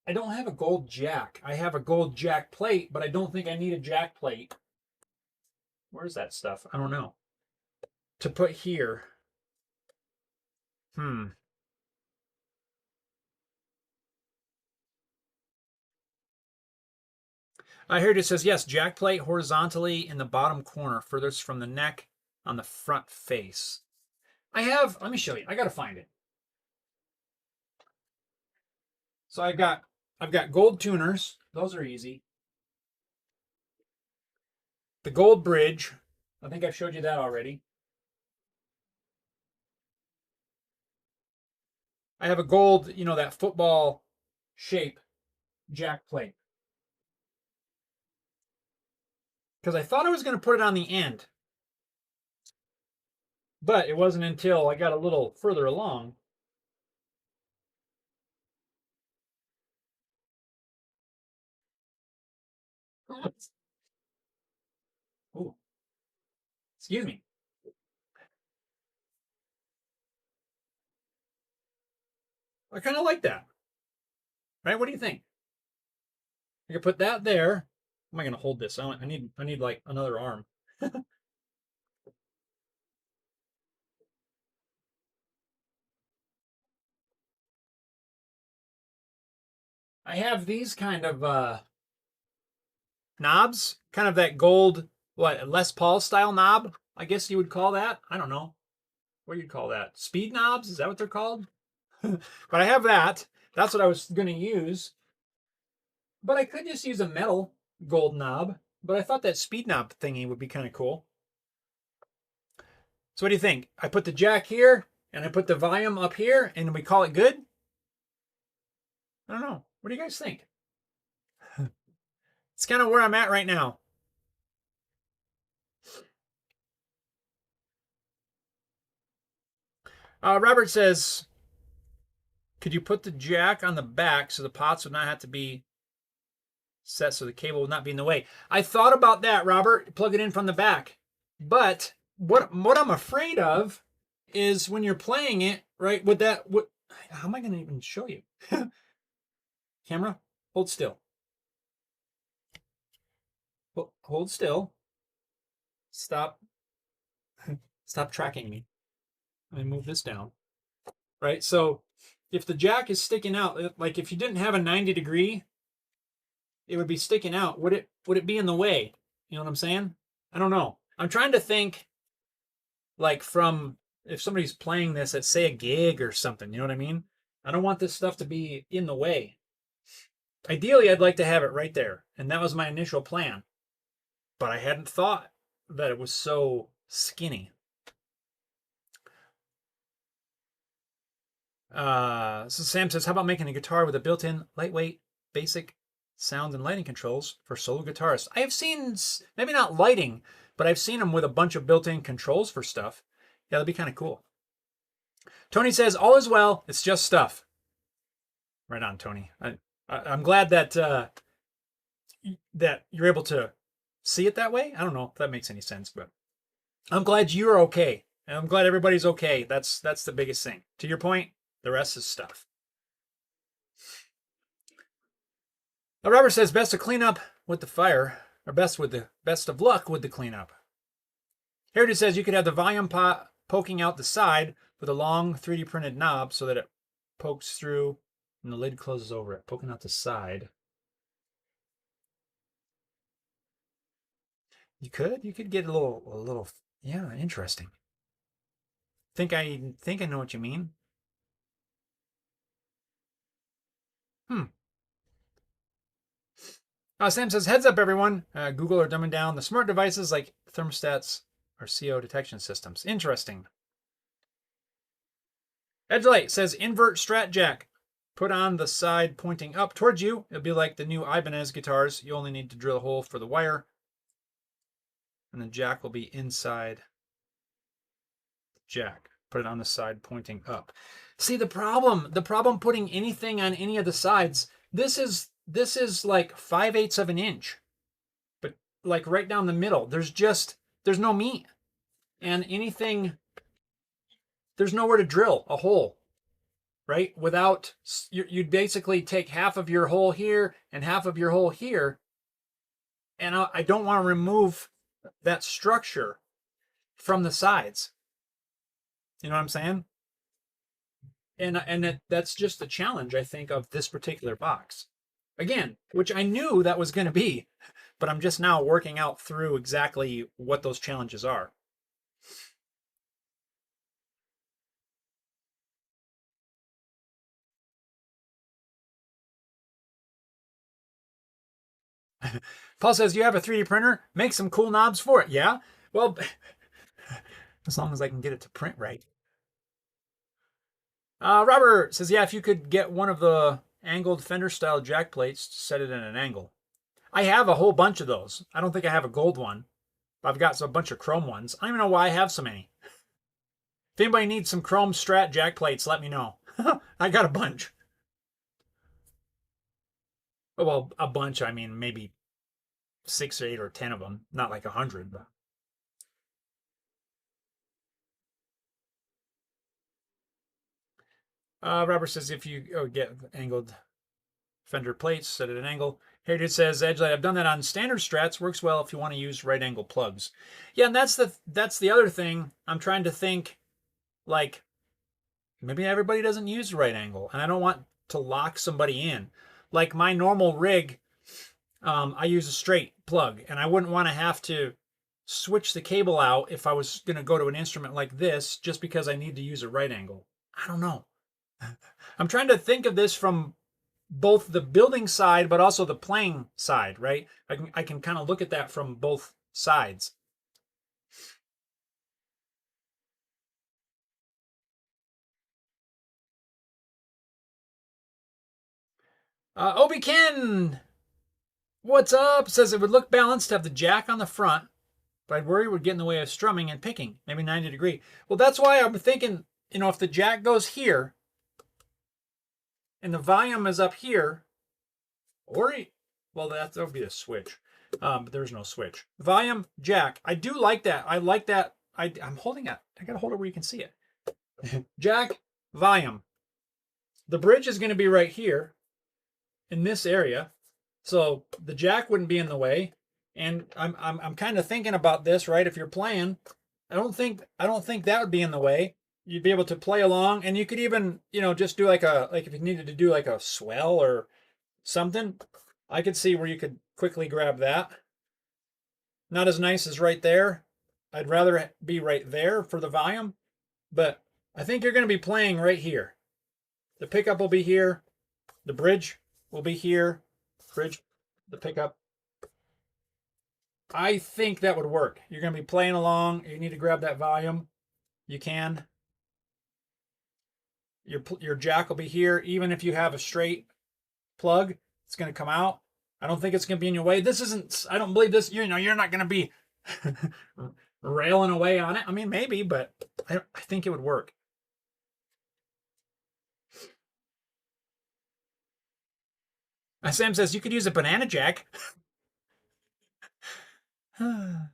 I don't have a gold jack. I have a gold jack plate, but I don't think I need a jack plate. Where's that stuff? I don't know. To put here. I heard it says, yes, jack plate horizontally in the bottom corner, furthest from the neck on the front face. I have, let me show you. I got to find it. So I've got gold tuners. Those are easy. The gold bridge. I think I've showed you that already. I have a gold, you know, that football shape jack plate. Because I thought I was going to put it on the end. But it wasn't until I got a little further along. Ooh. Excuse me. I kind of like that. Right? What do you think? I could put that there. How am I going to hold this? I need like another arm. I have these kind of knobs, kind of that gold, what, Les Paul style knob, I guess you would call that. I don't know. What do you call that? Speed knobs? Is that what they're called? But I have that. That's what I was going to use. But I could just use a metal gold knob. But I thought that speed knob thingy would be kind of cool. So what do you think? I put the jack here, and I put the volume up here, and we call it good? I don't know. What do you guys think? It's kind of where I'm at right now. Robert says, could you put the jack on the back so the pots would not have to be set so the cable would not be in the way? I thought about that, Robert. Plug it in from the back. But what I'm afraid of is when you're playing it, right, with that, how am I going to even show you? Camera, hold still. Hold still. Stop. Stop tracking me. Let me move this down. Right, so if the jack is sticking out, like if you didn't have a 90-degree, it would be sticking out. Would it be in the way? You know what I'm saying? I don't know. I'm trying to think, like, from if somebody's playing this at, say, a gig or something. You know what I mean? I don't want this stuff to be in the way. Ideally, I'd like to have it right there, and that was my initial plan. But I hadn't thought that it was so skinny. So Sam says, how about making a guitar with a built-in lightweight basic sound and lighting controls for solo guitarists? I have seen, maybe not lighting, but I've seen them with a bunch of built-in controls for stuff. Yeah, that'd be kind of cool. Tony says, all is well, it's just stuff. Right on, Tony. I'm glad that that you're able to see it that way. I don't know if that makes any sense, but I'm glad you're okay. And I'm glad everybody's okay. That's the biggest thing. To your point, the rest is stuff. Now, Robert says, best to clean up with the fire, or best of luck with the cleanup. Heritage says you could have the volume pot poking out the side with a long 3D printed knob so that it pokes through and the lid closes over it, poking out the side. You could get a little, yeah, interesting. think I know what you mean. Sam says, heads up, everyone. Google are dumbing down the smart devices like thermostats or CO detection systems. Interesting. Edgelight says, invert strat jack. Put on the side pointing up towards you. It'll be like the new Ibanez guitars. You only need to drill a hole for the wire. And the jack will be inside the jack. Put it on the side pointing up. See, the problem putting anything on any of the sides, this is like 5/8 of an inch, but like right down the middle. There's no meat, and anything, there's nowhere to drill a hole, right? Without, you'd basically take half of your hole here and half of your hole here, and I don't want to remove that structure from the sides. You know what I'm saying? And that's just the challenge, I think, of this particular box. Again, which I knew that was going to be, but I'm just now working out through exactly what those challenges are. Paul says, you have a 3D printer? Make some cool knobs for it. Yeah? Well, as long as I can get it to print right. Robert says, yeah, if you could get one of the angled fender style jack plates to set it in an angle. I have a whole bunch of those. I don't think I have a gold one. I've got a bunch of chrome ones. I don't even know why I have so many. If anybody needs some chrome strat jack plates, let me know. I got a bunch. Well, a bunch, I mean maybe 6 or 8 or 10 of them. Not like 100, but. Robert says if you get angled fender plates, set at an angle. Here it says, Edgelight, I've done that on standard strats. Works well if you want to use right angle plugs. Yeah, and that's the other thing. I'm trying to think, like, maybe everybody doesn't use right angle, and I don't want to lock somebody in. Like my normal rig, I use a straight plug, and I wouldn't want to have to switch the cable out if I was going to go to an instrument like this just because I need to use a right angle. I don't know. I'm trying to think of this from both the building side, but also the playing side, right? I can kind of look at that from both sides. Obi Ken, what's up? Says it would look balanced to have the jack on the front, but I'd worry it would get in the way of strumming and picking, maybe 90 degree. Well, that's why I'm thinking, if the jack goes here and the volume is up here, or, well, that would be a switch. But there's no switch. Volume, jack. I do like that. I like that. I'm holding it. I got to hold it where you can see it. Jack, volume. The bridge is going to be right here in this area. So the jack wouldn't be in the way. And I'm kind of thinking about this, right? If you're playing, I don't think that would be in the way. You'd be able to play along, and you could even, just do like if you needed to do like a swell or something, I could see where you could quickly grab that. Not as nice as right there. I'd rather be right there for the volume, but I think you're going to be playing right here. The pickup will be here. The bridge will be here. Bridge, the pickup. I think that would work. You're going to be playing along. You need to grab that volume. You can. Your jack will be here. Even if you have a straight plug, it's going to come out. I don't think it's going to be in your way. I don't believe this, you're not going to be railing away on it. I mean, maybe, but I think it would work. Sam says you could use a banana jack. A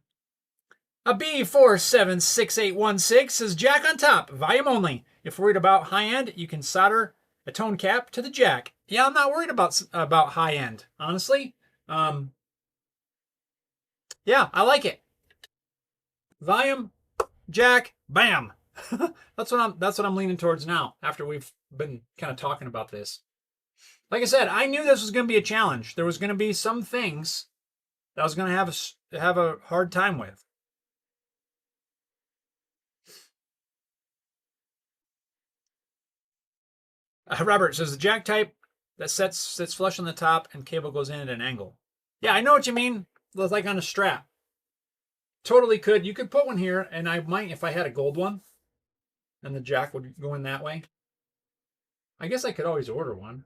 B476816 says jack on top, volume only. If worried about high end, you can solder a tone cap to the jack. Yeah, I'm not worried about high end, honestly. Yeah, I like it. Volume, jack, bam. That's what I'm leaning towards now after we've been kind of talking about this. Like I said, I knew this was going to be a challenge. There was going to be some things that I was going to have a hard time with. Robert says the jack type that sits flush on the top and cable goes in at an angle. Yeah, I know what you mean. Like on a strap. Totally could. You could put one here, and I might if I had a gold one, and the jack would go in that way. I guess I could always order one.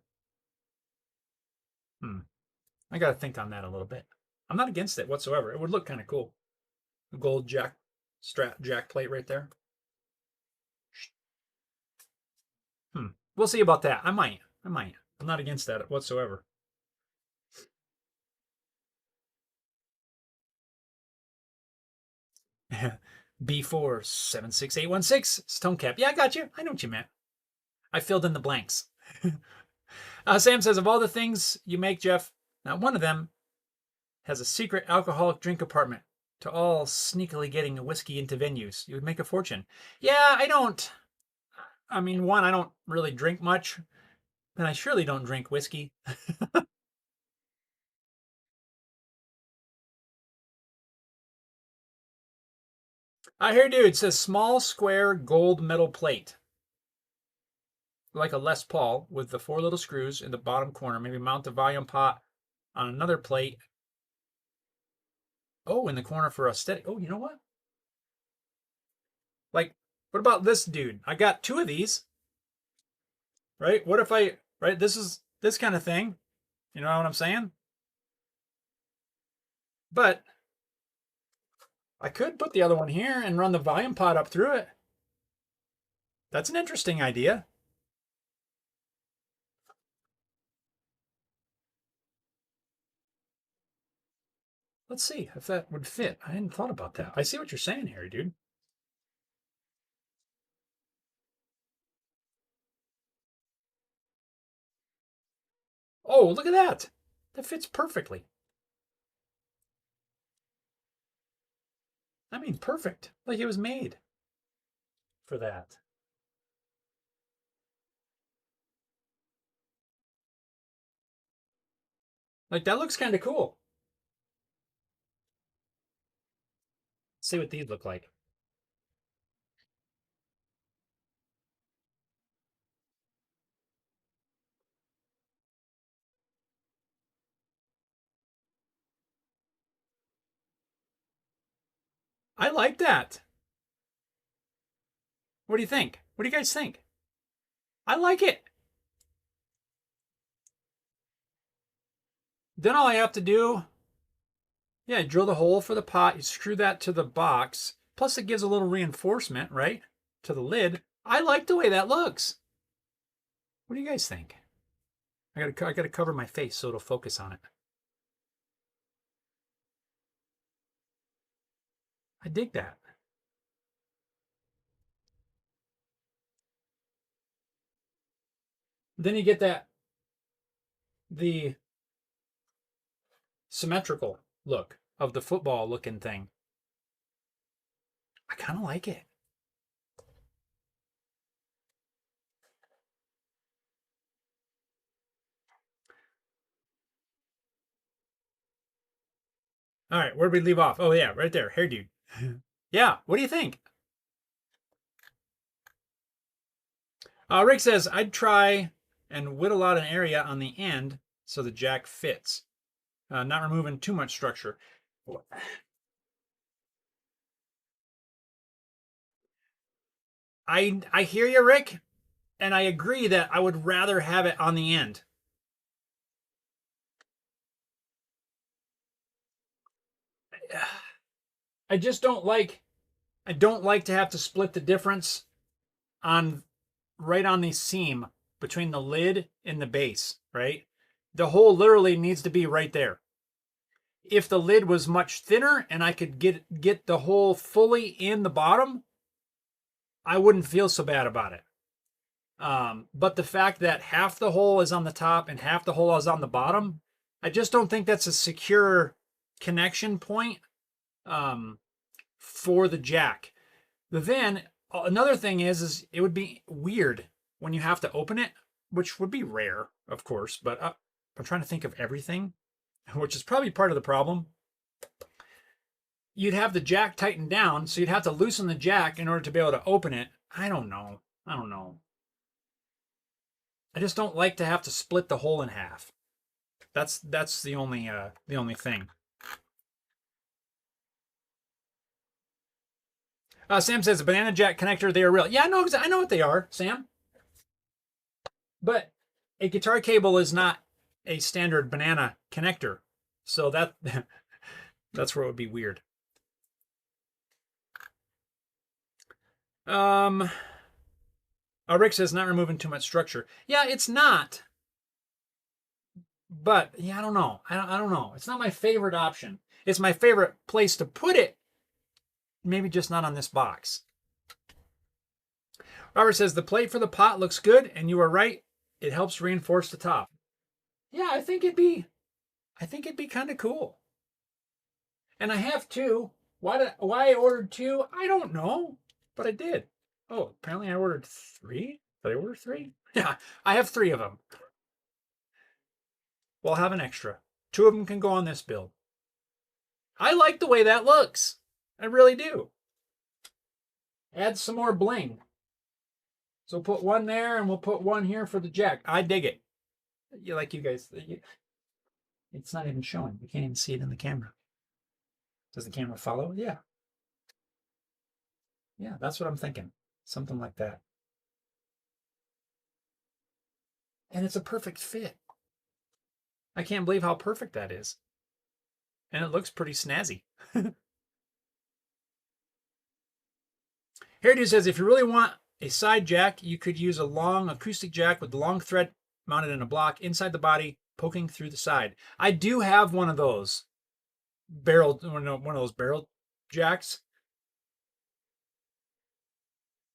I got to think on that a little bit. I'm not against it whatsoever. It would look kind of cool. A gold jack plate right there. We'll see about that. I might. I'm not against that whatsoever. B476816 Stone Cap. Yeah, I got you. I know what you meant. I filled in the blanks. Sam says, of all the things you make, Jeff, not one of them has a secret alcoholic drink apartment to all sneakily getting whiskey into venues. You would make a fortune. Yeah, I don't. I mean, one, I don't really drink much, and I surely don't drink whiskey. Here, dude, it says small square gold metal plate. Like a Les Paul with the 4 little screws in the bottom corner. Maybe mount the volume pot on another plate. Oh, in the corner for a steady. Oh, you know what? Like, what about this dude? I got 2 of these. Right? What if this is this kind of thing. You know what I'm saying? But I could put the other one here and run the volume pot up through it. That's an interesting idea. Let's see if that would fit. I hadn't thought about that. I see what you're saying, Harry, dude. Oh, look at that. That fits perfectly. I mean, perfect. Like it was made for that. Like that looks kind of cool. Let's see what these look like. I like that. What do you think? What do you guys think? I like it. Then all I have to do, yeah, drill the hole for the pot. You screw that to the box. Plus it gives a little reinforcement, right? To the lid. I like the way that looks. What do you guys think? I gotta cover my face so it'll focus on it. I dig that. Then you get the symmetrical look of the football looking thing. I kind of like it. All right, where'd we leave off? Oh yeah, right there, hair dude. Yeah, what do you think? Rick says, I'd try and whittle out an area on the end so the jack fits, not removing too much structure. I hear you, Rick, and I agree that I would rather have it on the end. I just don't like to have to split the difference on right on the seam between the lid and the base, right? The hole literally needs to be right there. If the lid was much thinner and I could get the hole fully in the bottom, I wouldn't feel so bad about it. But the fact that half the hole is on the top and half the hole is on the bottom, I just don't think that's a secure connection point for the jack. Then another thing is it would be weird when you have to open it, which would be rare, of course, but I'm trying to think of everything, which is probably part of the problem. You'd have the jack tightened down, so you'd have to loosen the jack in order to be able to open it. I don't know. I just don't like to have to split the hole in half. That's the only thing. Sam says, a banana jack connector, they are real. Yeah, I know what they are, Sam. But a guitar cable is not a standard banana connector. So that's where it would be weird. Rick says, not removing too much structure. Yeah, it's not. But yeah, I don't know. I don't know. It's not my favorite option. It's my favorite place to put it. Maybe just not on this box. Robert says, the plate for the pot looks good, and you are right. It helps reinforce the top. Yeah, I think it'd be kind of cool. And I have two. Why I ordered two? I don't know, but I did. Oh, apparently I ordered three. Did I order three? Yeah, I have three of them. We'll have an extra. Two of them can go on this build. I like the way that looks. I really do. Add some more bling. So put one there, and we'll put one here for the jack. I dig it. You guys. It's not even showing. You can't even see it in the camera. Does the camera follow? Yeah. Yeah, that's what I'm thinking. Something like that. And it's a perfect fit. I can't believe how perfect that is. And it looks pretty snazzy. Hairdo says, if you really want a side jack, you could use a long acoustic jack with the long thread mounted in a block inside the body, poking through the side. I do have one of those one of those barrel jacks.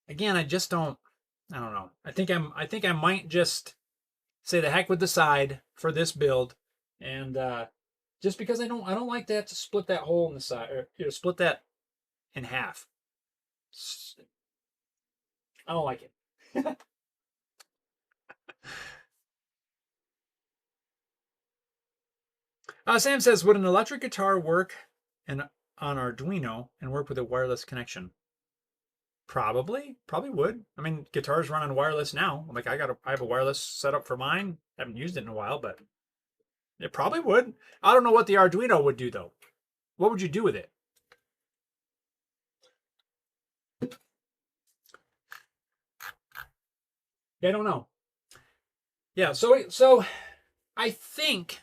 Again, I don't know. I think I might just say the heck with the side for this build, and just because I don't like that to split that hole in the side, or split that in half. I don't like it. Sam says, would an electric guitar work on Arduino and work with a wireless connection? Probably would. I mean, guitars run on wireless now. Like I have a wireless setup for mine. Haven't used it in a while, but it probably would. I don't know what the Arduino would do though. What would you do with it? I don't know. Yeah, so I think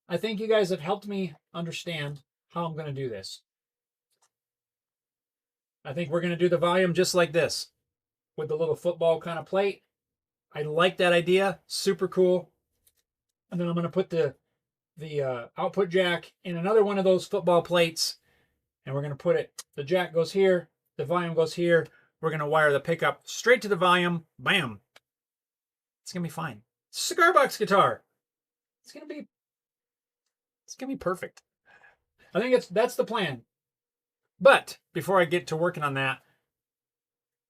I think you guys have helped me understand how I'm going to do this. I think we're going to do the volume just like this with the little football kind of plate. I like that idea. Super cool. And then I'm going to put the output jack in another one of those football plates, and we're going to put it, the jack goes here, the volume goes here. We're going to wire the pickup straight to the volume. Bam. It's going to be fine. Cigar box guitar. It's going to be perfect. I think that's the plan. But before I get to working on that,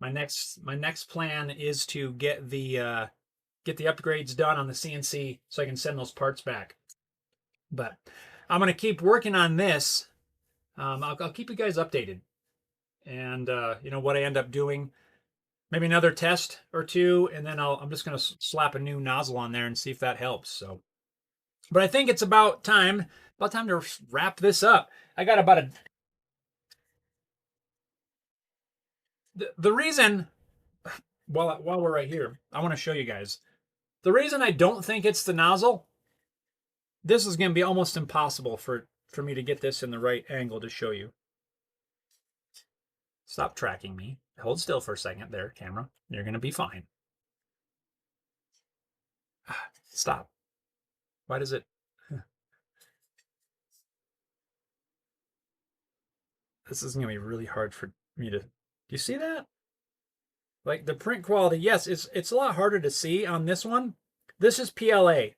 my next plan is to get the upgrades done on the CNC so I can send those parts back. But I'm going to keep working on this. I'll keep you guys updated. And what I end up doing, maybe another test or two, and then I'm just going to slap a new nozzle on there and see if that helps. So, but I think it's about time to wrap this up. I got about the reason, while we're right here, I want to show you guys the reason I don't think it's the nozzle. This is going to be almost impossible for me to get this in the right angle to show you. Stop tracking me. Hold still for a second there, camera. You're going to be fine. Stop. Why does it... This is going to be really hard for me to... Do you see that? Like the print quality, yes, it's a lot harder to see on this one. This is PLA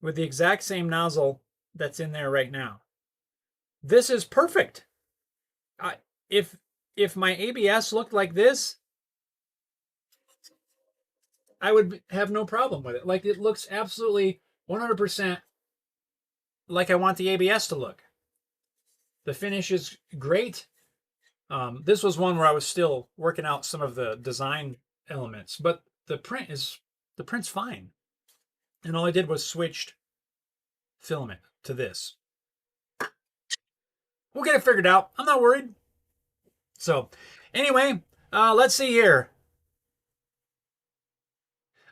with the exact same nozzle that's in there right now. This is perfect. If my ABS looked like this, I would have no problem with it. Like it looks absolutely 100% like I want the ABS to look. The finish is great. This was one where I was still working out some of the design elements, but the print's fine. And all I did was switched filament to this. We'll get it figured out. I'm not worried. So anyway, let's see here.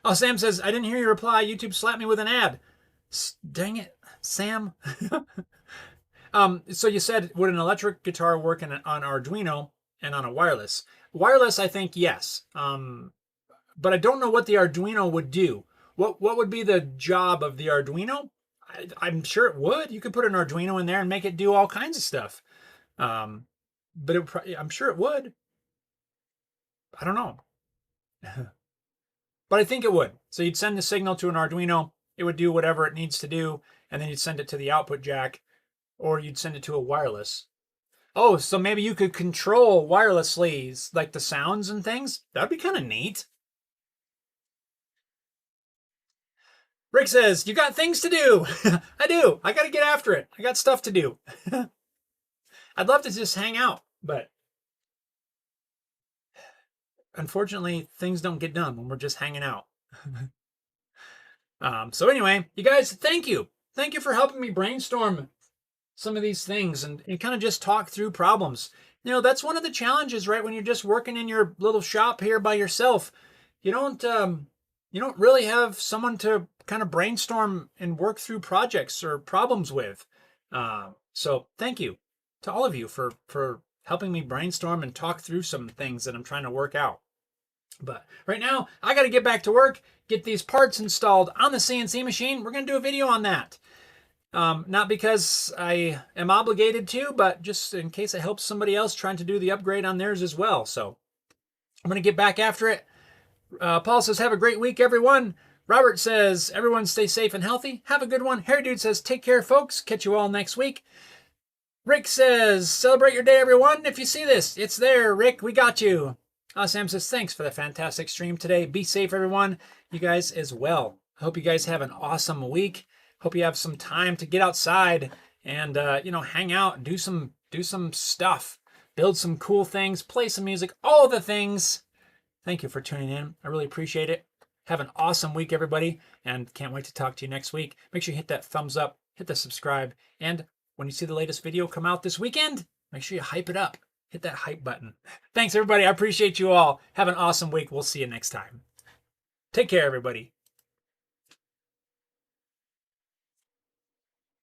Oh, Sam says, I didn't hear your reply. YouTube slapped me with an ad. Dang it, Sam. So you said, would an electric guitar work on Arduino and on a wireless? Wireless, I think, yes. But I don't know what the Arduino would do. What would be the job of the Arduino? I'm sure it would. You could put an Arduino in there and make it do all kinds of stuff. But I'm sure it would. I don't know. But I think it would. So you'd send the signal to an Arduino. It would do whatever it needs to do. And then you'd send it to the output jack. Or you'd send it to a wireless. Oh, so maybe you could control wirelessly, like the sounds and things? That'd be kind of neat. Rick says, you got things to do. I do. I got to get after it. I got stuff to do. I'd love to just hang out, but unfortunately, things don't get done when we're just hanging out. So anyway, you guys, thank you. Thank you for helping me brainstorm some of these things and kind of just talk through problems. You know, that's one of the challenges, right? When you're just working in your little shop here by yourself, you don't really have someone to kind of brainstorm and work through projects or problems with. So thank you to all of you for helping me brainstorm and talk through some things that I'm trying to work out. But right now, I got to get back to work, get these parts installed on the CNC machine. We're going to do a video on that. Not because I am obligated to, but just in case it helps somebody else trying to do the upgrade on theirs as well. So I'm going to get back after it. Paul says, have a great week, everyone. Robert says, everyone stay safe and healthy. Have a good one. Harry Dude says, take care, folks. Catch you all next week. Rick says, celebrate your day, everyone. If you see this, it's there. Rick, we got you. Sam says, thanks for the fantastic stream today. Be safe, everyone. You guys as well. I hope you guys have an awesome week. Hope you have some time to get outside and, hang out, do some stuff, build some cool things, play some music, all the things. Thank you for tuning in. I really appreciate it. Have an awesome week, everybody, and can't wait to talk to you next week. Make sure you hit that thumbs up, hit the subscribe, and when you see the latest video come out this weekend, make sure you hype it up. Hit that hype button. Thanks, everybody. I appreciate you all. Have an awesome week. We'll see you next time. Take care, everybody.